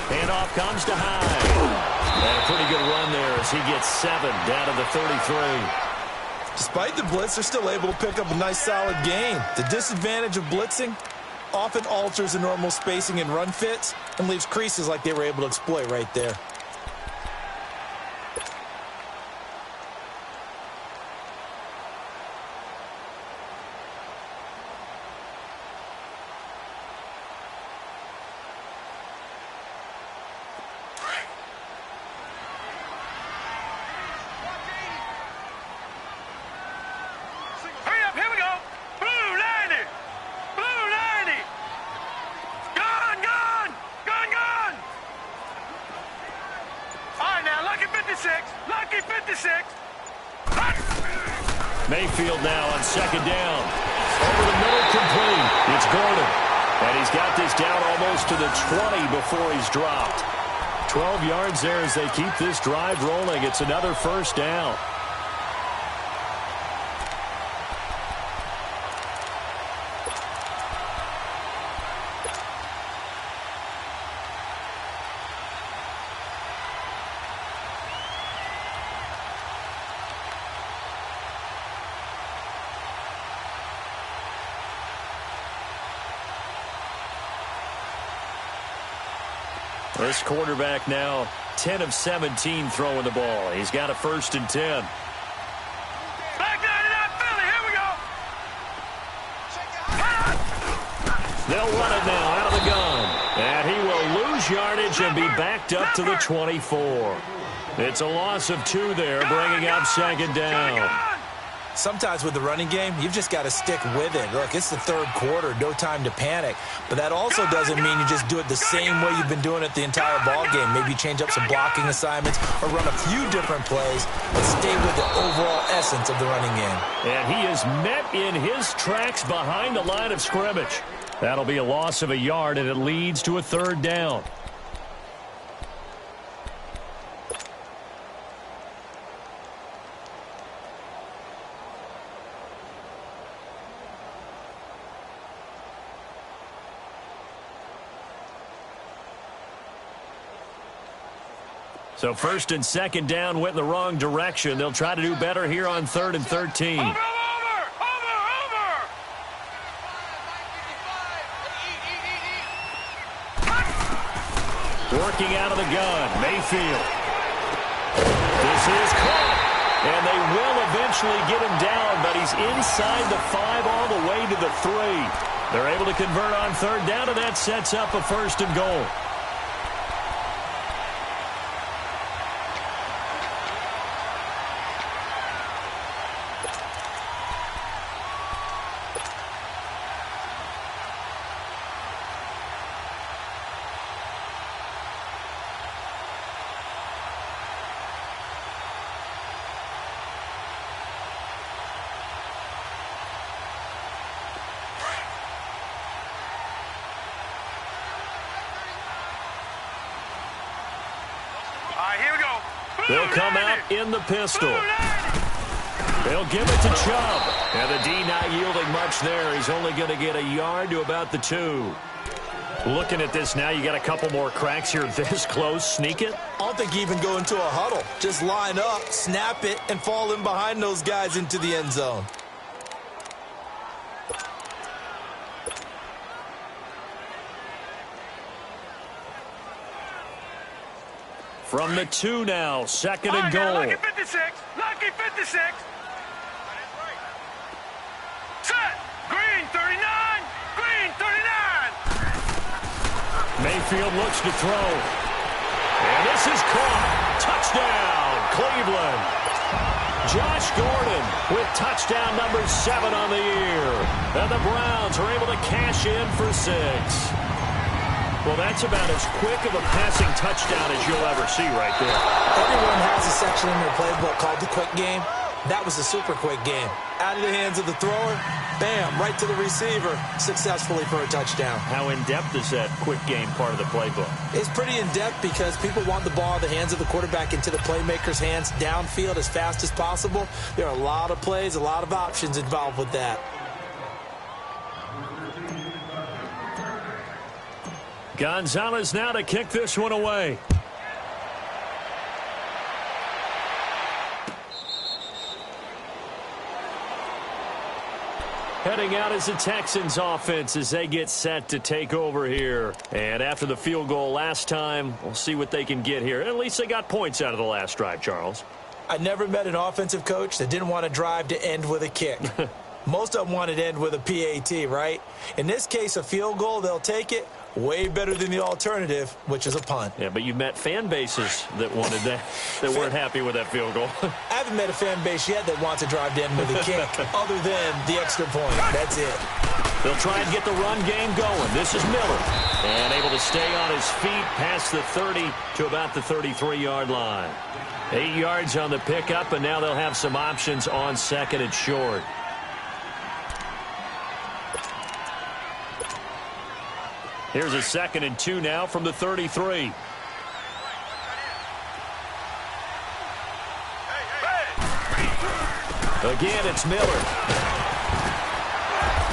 Handoff comes to Hyde. And a pretty good run there as he gets 7 down to the 33. Despite the blitz, they're still able to pick up a nice, solid gain. The disadvantage of blitzing often alters the normal spacing and run fits and leaves creases like they were able to exploit right there. Mayfield now on 2nd down. Over the middle, complete. It's Gordon. And he's got this down almost to the 20 before he's dropped. 12 yards there as they keep this drive rolling. It's another 1st down. This quarterback now 10 of 17 throwing the ball. He's got a 1st and 10. Back down to that Philly. Here we go. They'll run it now out of the gun. And he will lose yardage and be backed up to the 24. It's a loss of 2 there, bringing up 2nd down. Sometimes with the running game, you've just got to stick with it. Look, it's the 3rd quarter, no time to panic. But that also doesn't mean you just do it the same way you've been doing it the entire ball game. Maybe change up some blocking assignments or run a few different plays, but stay with the overall essence of the running game. And he is met in his tracks behind the line of scrimmage. That'll be a loss of a yard, and it leads to a 3rd down. So 1st and 2nd down went in the wrong direction. They'll try to do better here on 3rd and 13. Over. Working out of the gun, Mayfield. This is caught. And they will eventually get him down, but he's inside the 5 all the way to the 3. They're able to convert on 3rd down, and that sets up a 1st and goal. They'll come out in the pistol. They'll give it to Chubb. And the D not yielding much there. He's only going to get a yard to about the 2. Looking at this now, you got a couple more cracks here this close. Sneak it? I don't think you even go into a huddle. Just line up, snap it, and fall in behind those guys into the end zone. From the 2 now, 2nd and goal. Lucky 56. Lucky 56. Set. Green 39. Green 39. Mayfield looks to throw. And this is caught. Touchdown, Cleveland. Josh Gordon with touchdown number 7 on the year. And the Browns are able to cash in for 6. Well, that's about as quick of a passing touchdown as you'll ever see right there. Everyone has a section in their playbook called the quick game. That was a super quick game. Out of the hands of the thrower, bam, right to the receiver, successfully for a touchdown. How in-depth is that quick game part of the playbook? It's pretty in-depth because people want the ball in the hands of the quarterback into the playmaker's hands downfield as fast as possible. There are a lot of plays, a lot of options involved with that. Gonzalez now to kick this one away. Heading out is the Texans offense as they get set to take over here. And after the field goal last time, we'll see what they can get here. At least they got points out of the last drive, Charles. I never met an offensive coach that didn't want to drive to end with a kick. Most of them wanted to end with a PAT, right? In this case, a field goal, they'll take it. Way better than the alternative, which is a punt. Yeah, but you've met fan bases that wanted that, that weren't happy with that field goal. I haven't met a fan base yet that wants to drive to end with a kick, other than the extra point. That's it. They'll try and get the run game going. This is Miller. And able to stay on his feet past the 30 to about the 33-yard line. 8 yards on the pickup, and now they'll have some options on second and short. Here's a 2nd and 2 now from the 33. Again, it's Miller.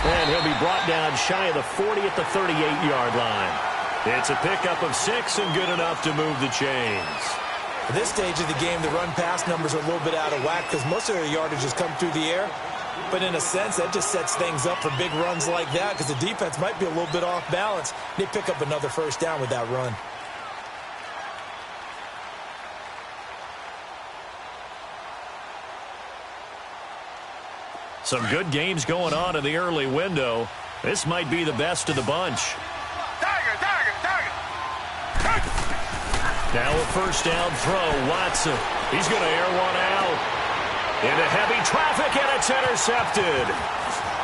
And he'll be brought down shy of the 40 at the 38-yard line. It's a pickup of 6 and good enough to move the chains. At this stage of the game, the run-pass numbers are a little bit out of whack because most of their yardage has come through the air. But in a sense, that just sets things up for big runs like that because the defense might be a little bit off balance. They pick up another first down with that run. Some good games going on in the early window. This might be the best of the bunch. Now a first down throw. Watson. He's going to air one out. Into heavy traffic, and it's intercepted.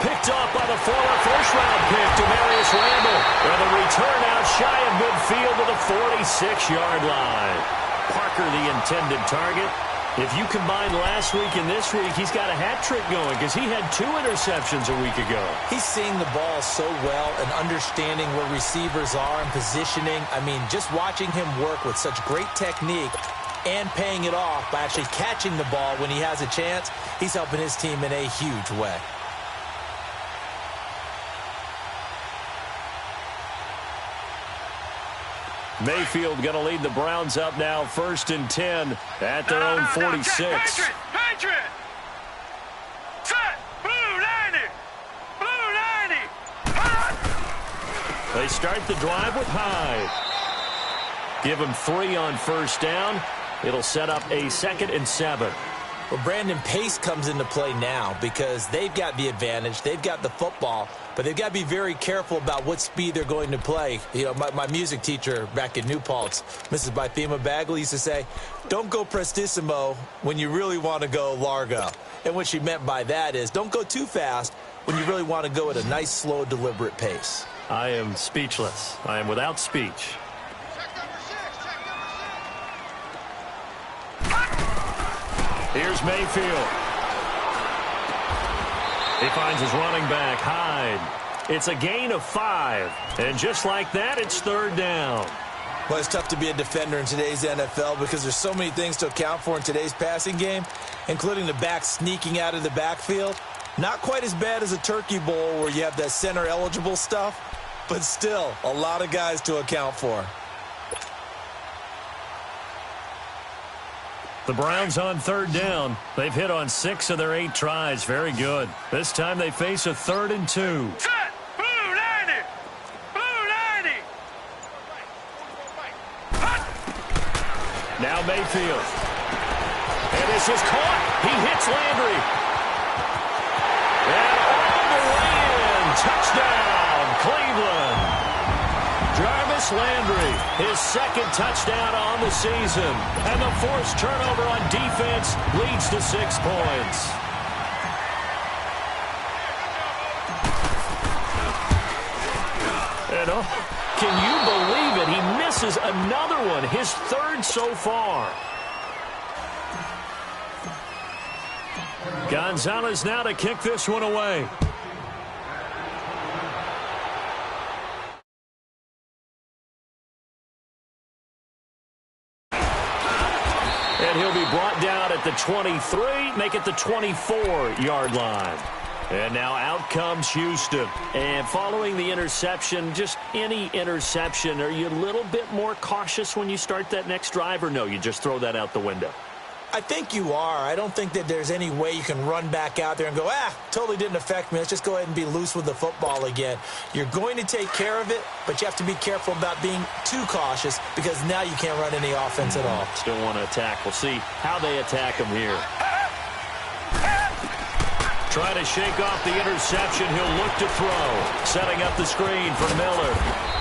Picked off by the former first-round pick, Demarius Randall. And the return out shy of midfield to the 46-yard line. Parker, the intended target. If you combine last week and this week, he's got a hat trick going because he had 2 interceptions a week ago. He's seeing the ball so well and understanding where receivers are and positioning. I mean, just watching him work with such great technique and paying it off by actually catching the ball when he has a chance, he's helping his team in a huge way. Mayfield going to lead the Browns up now, 1st and 10 at their own 46. Patriot! Set! Blue 90! Blue 90! They start the drive with Hyde. Give him 3 on first down. It'll set up a 2nd and 7. Well, Brandon, pace comes into play now because they've got the advantage. They've got the football, but they've got to be very careful about what speed they're going to play. You know, my music teacher back in New Paltz, Mrs. Bythema Bagley, used to say, don't go prestissimo when you really want to go largo. And what she meant by that is don't go too fast when you really want to go at a nice, slow, deliberate pace. I am speechless. I am without speech. Here's Mayfield. He finds his running back, Hyde. It's a gain of 5. And just like that, it's 3rd down. Well, it's tough to be a defender in today's NFL because there's so many things to account for in today's passing game, including the back sneaking out of the backfield. Not quite as bad as a turkey bowl where you have that center-eligible stuff, but still a lot of guys to account for. The Browns on 3rd down. They've hit on 6 of their 8 tries. Very good. This time they face a 3rd and 2. Set! Blue 90! Blue 90! Now Mayfield. And this is caught. He hits Landry. And all the way in. Touchdown, Cleveland. Jarvis Landry, his 2nd touchdown on the season. And the forced turnover on defense leads to 6 points. And can you believe it? He misses another one, his 3rd so far. Gonzalez now to kick this one away. And he'll be brought down at the 23, make it the 24-yard line. And now out comes Houston. And following the interception, just any interception, are you a little bit more cautious when you start that next drive, or no, you just throw that out the window? I think you are. I don't think that there's any way you can run back out there and go, totally didn't affect me. Let's just go ahead and be loose with the football again. You're going to take care of it, but you have to be careful about being too cautious because now you can't run any offense at all. Still want to attack. We'll see how they attack him here. Trying to shake off the interception. He'll look to throw. Setting up the screen for Miller.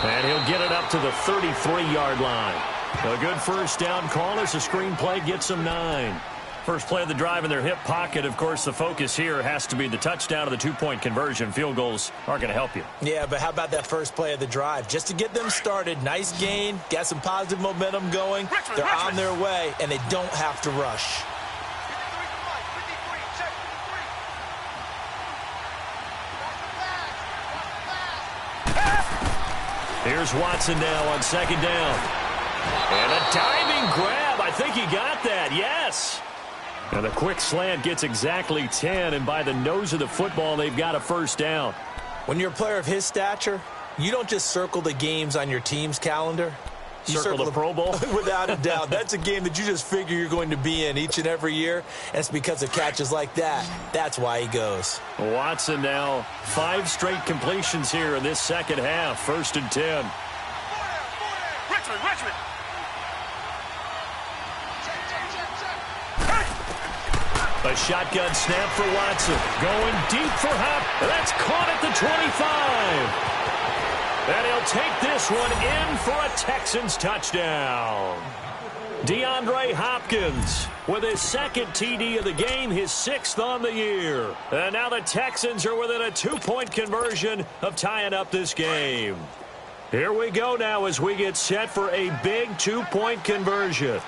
And he'll get it up to the 33-yard line. A good first down call as the screen play gets him 9. First play of the drive in their hip pocket. Of course, the focus here has to be the touchdown or the two-point conversion. Field goals aren't going to help you. Yeah, but how about that first play of the drive? Just to get them started, nice gain, got some positive momentum going. They're on their way, and they don't have to rush. Here's Watson now on second down. And a diving grab. I think he got that. Yes. And a quick slant gets exactly 10. And by the nose of the football, they've got a first down. When you're a player of his stature, you don't just circle the games on your team's calendar. You circle the Pro Bowl? Without a doubt. That's a game that you just figure you're going to be in each and every year. And it's because of catches like that. That's why he goes. Watson now 5 straight completions here in this second half. 1st and 10. Richmond. A shotgun snap for Watson. Going deep for Hop. That's caught at the 25. And he'll take this one in for a Texans touchdown. DeAndre Hopkins with his second TD of the game, his 6th on the year. And now the Texans are within a 2-point conversion of tying up this game. Here we go now as we get set for a big 2-point conversion.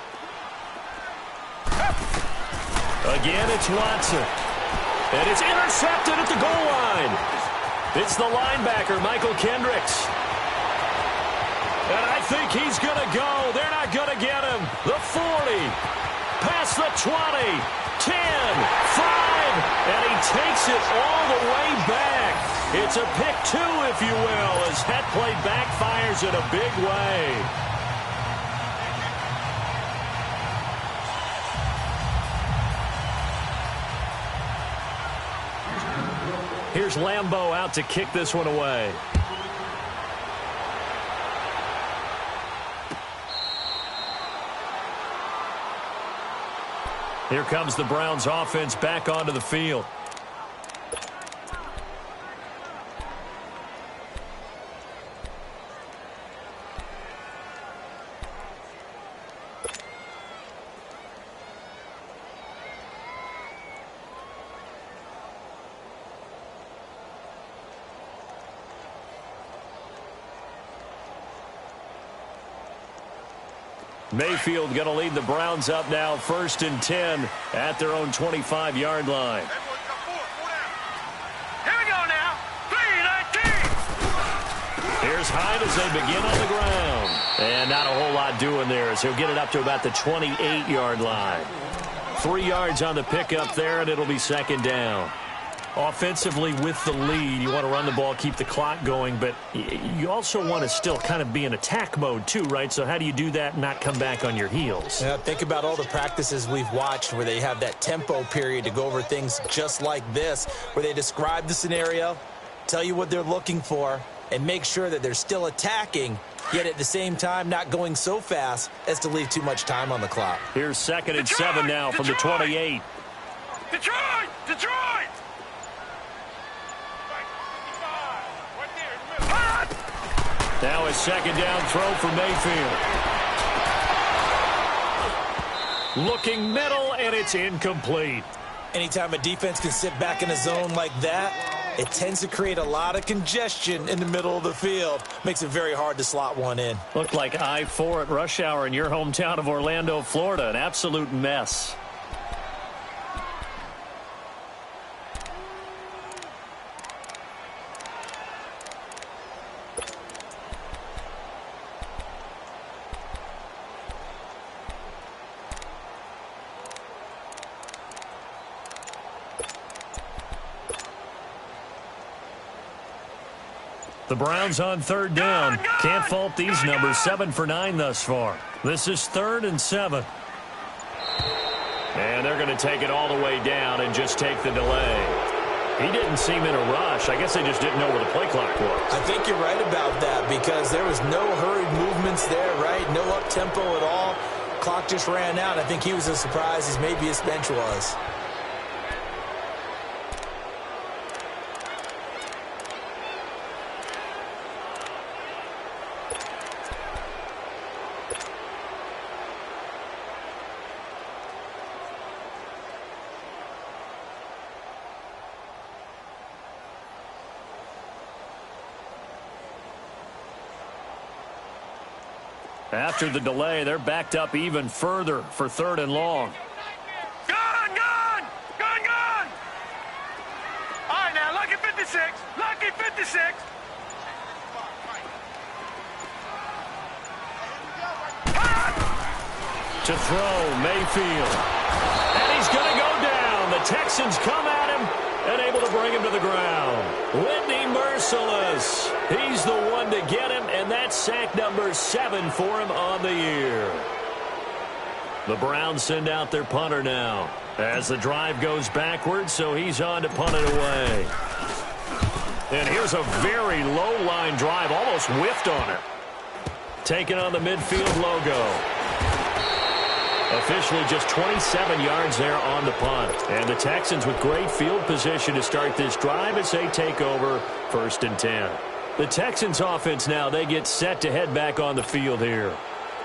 Again, it's Watson. And it's intercepted at the goal line. It's the linebacker, Michael Kendricks. And I think he's going to go. They're not going to get him. The 40. Past the 20. 10. 5. And he takes it all the way back. It's a pick 2, if you will, as that play backfires in a big way. Here's Lambeau out to kick this one away. Here comes the Browns offense back onto the field. Mayfield going to lead the Browns up now, 1st and 10 at their own 25-yard line. Here we go now. 3-19. Here's Hyde as they begin on the ground. And not a whole lot doing there as he'll get it up to about the 28-yard line. 3 yards on the pickup there, and it'll be 2nd down. Offensively with the lead, you want to run the ball, keep the clock going, but you also want to still kind of be in attack mode too, right? So how do you do that and not come back on your heels? Yeah, think about all the practices we've watched where they have that tempo period to go over things just like this, where they describe the scenario, tell you what they're looking for, and make sure that they're still attacking, yet at the same time not going so fast as to leave too much time on the clock. Here's 2nd and 7 now from the 28. Detroit! Now a 2nd down throw for Mayfield. Looking middle, and it's incomplete. Anytime a defense can sit back in a zone like that, it tends to create a lot of congestion in the middle of the field. Makes it very hard to slot one in. Looked like I-4 at rush hour in your hometown of Orlando, Florida. An absolute mess. The Browns on third down. Can't fault these numbers. 7 for 9 thus far. This is 3rd and 7. And they're going to take it all the way down and just take the delay. He didn't seem in a rush. I guess they just didn't know where the play clock was. I think you're right about that because there was no hurried movements there, right? No up-tempo at all. Clock just ran out. I think he was as surprised as maybe his bench was. After the delay, they're backed up even further for 3rd and long. Gone! Gone! Gone! Gone! All right, now, lucky 56. Lucky 56. To throw, Mayfield. And he's going to go down. The Texans come at him and able to bring him to the ground. Whitney merciless. He's the one to get him, and that's sack number 7 for him on the year. The Browns send out their punter now as the drive goes backwards, so he's on to punt it away. And here's a very low-line drive, almost whiffed on it. Taking on the midfield logo. Officially just 27 yards there on the punt. And the Texans with great field position to start this drive as they take over 1st and 10. The Texans offense now, they get set to head back on the field here.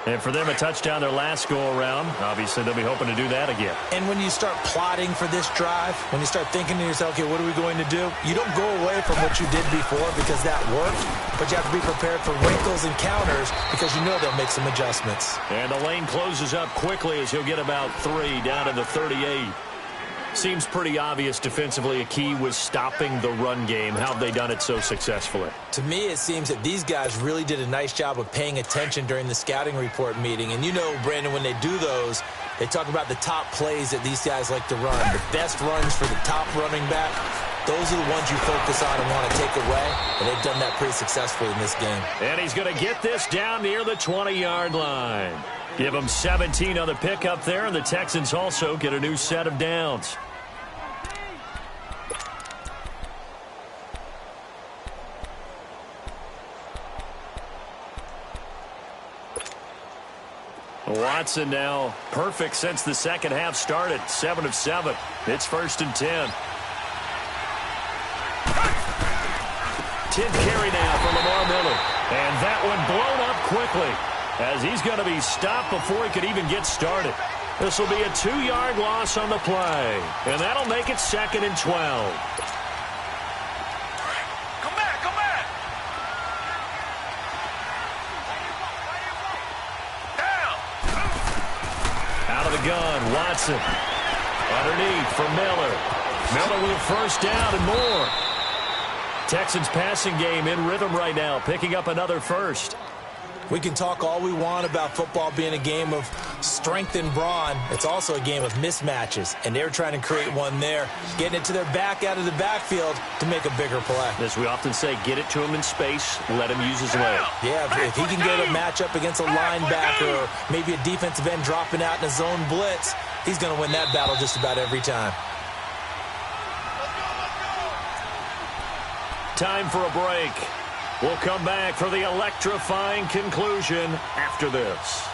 And for them, a touchdown their last go-around. Obviously, they'll be hoping to do that again. And when you start plotting for this drive, when you start thinking to yourself, okay, what are we going to do? You don't go away from what you did before because that worked, but you have to be prepared for wrinkles and counters because you know they'll make some adjustments. And the lane closes up quickly as he'll get about 3 down to the 38. Seems pretty obvious defensively a key was stopping the run game. How have they done it so successfully? To me, it seems that these guys really did a nice job of paying attention during the scouting report meeting. And you know, Brandon, when they do those, they talk about the top plays that these guys like to run. The best runs for the top running back, those are the ones you focus on and want to take away. And they've done that pretty successfully in this game. And he's going to get this down near the 20-yard line. Give him 17 on the pickup there, and the Texans also get a new set of downs. Watson now perfect since the second half started. 7 of 7. It's 1st and 10. 10th carry now for Lamar Miller. And that one blown up quickly as he's going to be stopped before he could even get started. This will be a 2-yard loss on the play. And that'll make it 2nd and 12. Gun, Watson. Underneath for Miller. Miller with a 1st down and more. Texans passing game in rhythm right now, picking up another 1st. We can talk all we want about football being a game of strength and brawn. It's also a game of mismatches, and they're trying to create one there, getting it to their back out of the backfield to make a bigger play. As we often say, get it to him in space, let him use his leg. Yeah, if he can get a matchup against a linebacker or maybe a defensive end dropping out in a zone blitz, he's going to win that battle just about every time. Time for a break. We'll come back for the electrifying conclusion after this.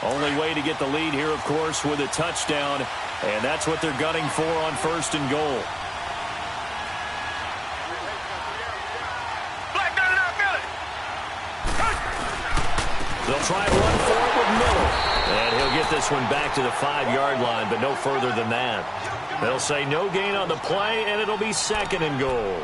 Only way to get the lead here, of course, with a touchdown, and that's what they're gunning for on 1st and goal. They'll try to run forward with Miller. And he'll get this one back to the 5-yard line, but no further than that. They'll say no gain on the play, and it'll be 2nd and goal.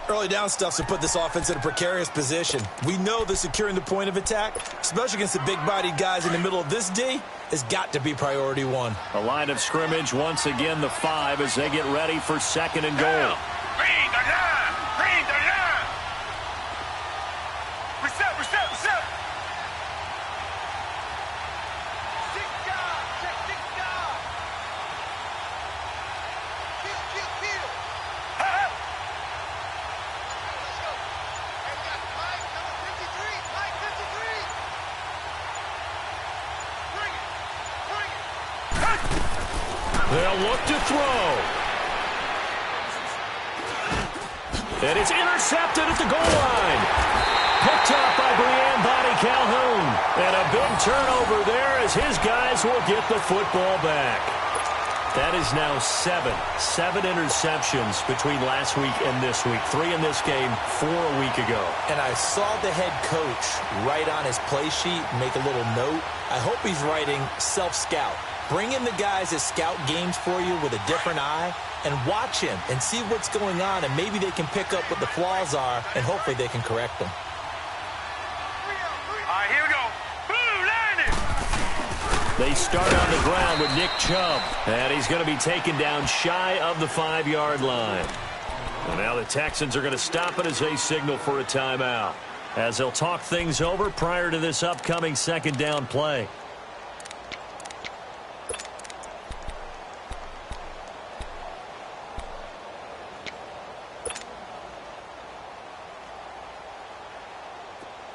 Early down stuff's to put this offense in a precarious position. We know that securing the point of attack, especially against the big-bodied guys in the middle of this D, has got to be priority 1. A line of scrimmage, once again the 5 as they get ready for 2nd and goal. They'll look to throw. And it's intercepted at the goal line. Picked up by Brian Calhoun. And a big turnover there as his guys will get the football back. That is now seven interceptions between last week and this week. 3 in this game, 4 a week ago. And I saw the head coach write on his play sheet, make a little note. I hope he's writing self-scout. Bring in the guys that scout games for you with a different eye and watch him and see what's going on, and maybe they can pick up what the flaws are, and hopefully they can correct them. All right, here we go. Blue landing. They start on the ground with Nick Chubb, and he's going to be taken down shy of the 5-yard line. And now the Texans are going to stop it as they signal for a timeout, as they'll talk things over prior to this upcoming second down play.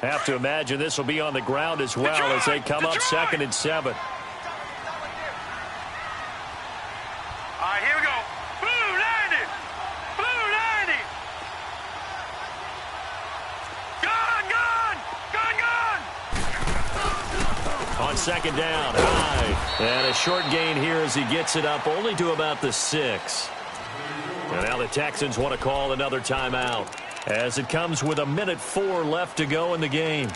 Have to imagine this will be on the ground as well as they come up 2nd and 7. All right, here we go. Blue landing. Blue landing. Gun. On 2nd down, high. And a short gain here as he gets it up only to about the 6. And now the Texans want to call another timeout, as it comes with 1:04 left to go in the game.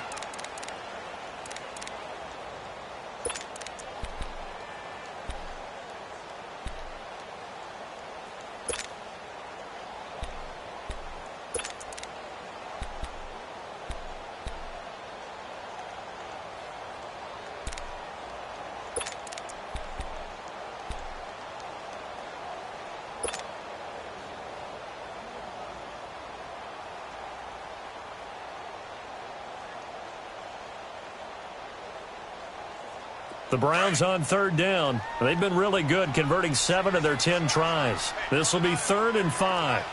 The Browns on 3rd down. They've been really good, converting 7 of their 10 tries. This will be 3rd and 5.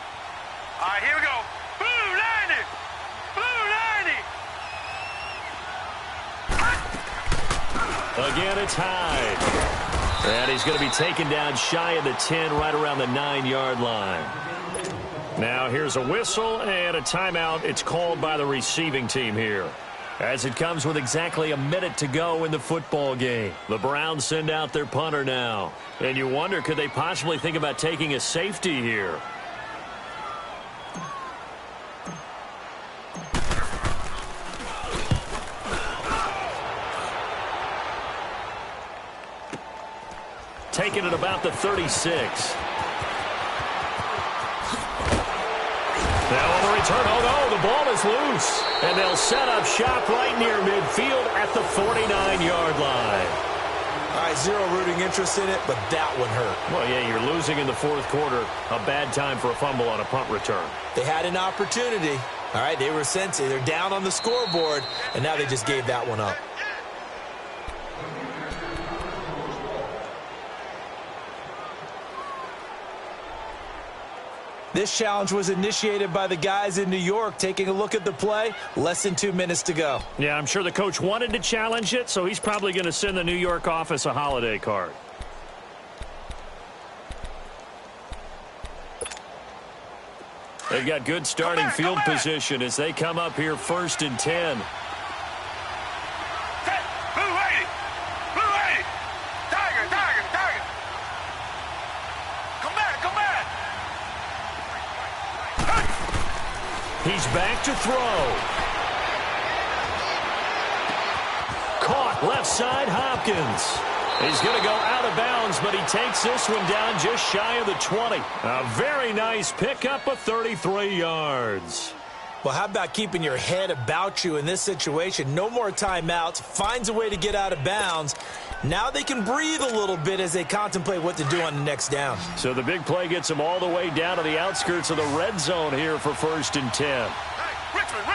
All right, here we go. Blue landing. Blue landing. Again, it's Hyde. And he's going to be taken down shy of the 10, right around the 9-yard line. Now here's a whistle and a timeout. It's called by the receiving team here, as it comes with exactly 1 minute to go in the football game. The Browns send out their punter now. And you wonder, could they possibly think about taking a safety here? Taking it about the 36. Now on the return, oh no, the ball is loose. And they'll set up shop right near midfield at the 49-yard line. All right, zero rooting interest in it, but that one hurt. Well, yeah, you're losing in the 4th quarter. A bad time for a fumble on a punt return. They had an opportunity. All right, they were sensitive. They're down on the scoreboard, and now they just gave that one up. This challenge was initiated by the guys in New York. Taking a look at the play, less than 2 minutes to go. Yeah, I'm sure the coach wanted to challenge it, so he's probably going to send the New York office a holiday card. They've got good starting field position as they come up here 1st and 10. He's back to throw. Caught left side, Hopkins. He's going to go out of bounds, but he takes this one down just shy of the 20. A very nice pickup of 33 yards. Well, how about keeping your head about you in this situation? No more timeouts. Finds a way to get out of bounds. Now they can breathe a little bit as they contemplate what to do on the next down. So the big play gets them all the way down to the outskirts of the red zone here for 1st and 10. Hey, Richmond.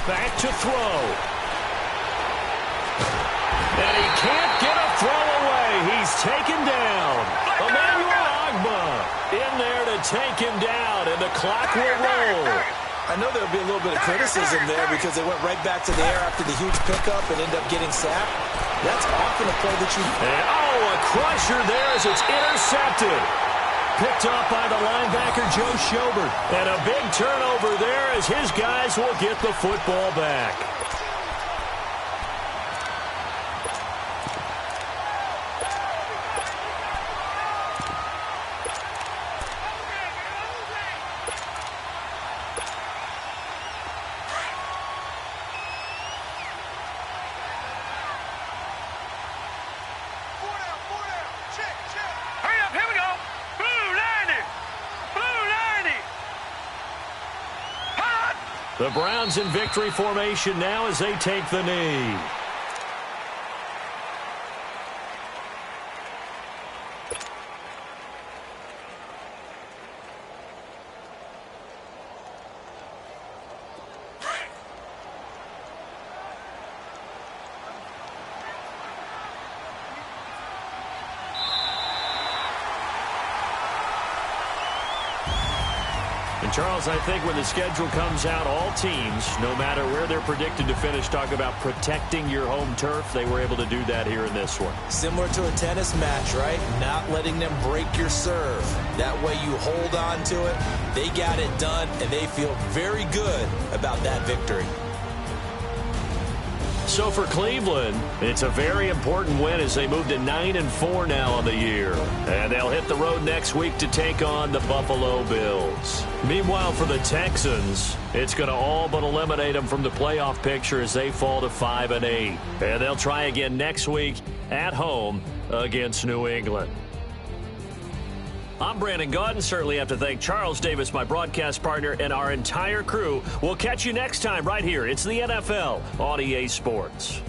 Back to throw. And he can't get a throw away. He's taken down. Emmanuel Ogbah in there to take him down, and the clock will roll. I know there'll be a little bit of criticism there because they went right back to the air after the huge pickup and ended up getting sacked. That's often a play that you... And, a crusher there as it's intercepted. Picked up by the linebacker, Joe Schobert. And a big turnover there as his guys will get the football back. The Browns in victory formation now as they take the knee. Charles, I think when the schedule comes out, all teams, no matter where they're predicted to finish, talk about protecting your home turf. They were able to do that here in this one. Similar to a tennis match, right? Not letting them break your serve. That way you hold on to it. They got it done, and they feel very good about that victory. So for Cleveland, it's a very important win as they move to 9-4 now on the year. And they'll hit the road next week to take on the Buffalo Bills. Meanwhile, for the Texans, it's going to all but eliminate them from the playoff picture as they fall to 5-8. And they'll try again next week at home against New England. I'm Brandon Gaudin. Certainly have to thank Charles Davis, my broadcast partner, and our entire crew. We'll catch you next time right here. It's the NFL on EA Sports.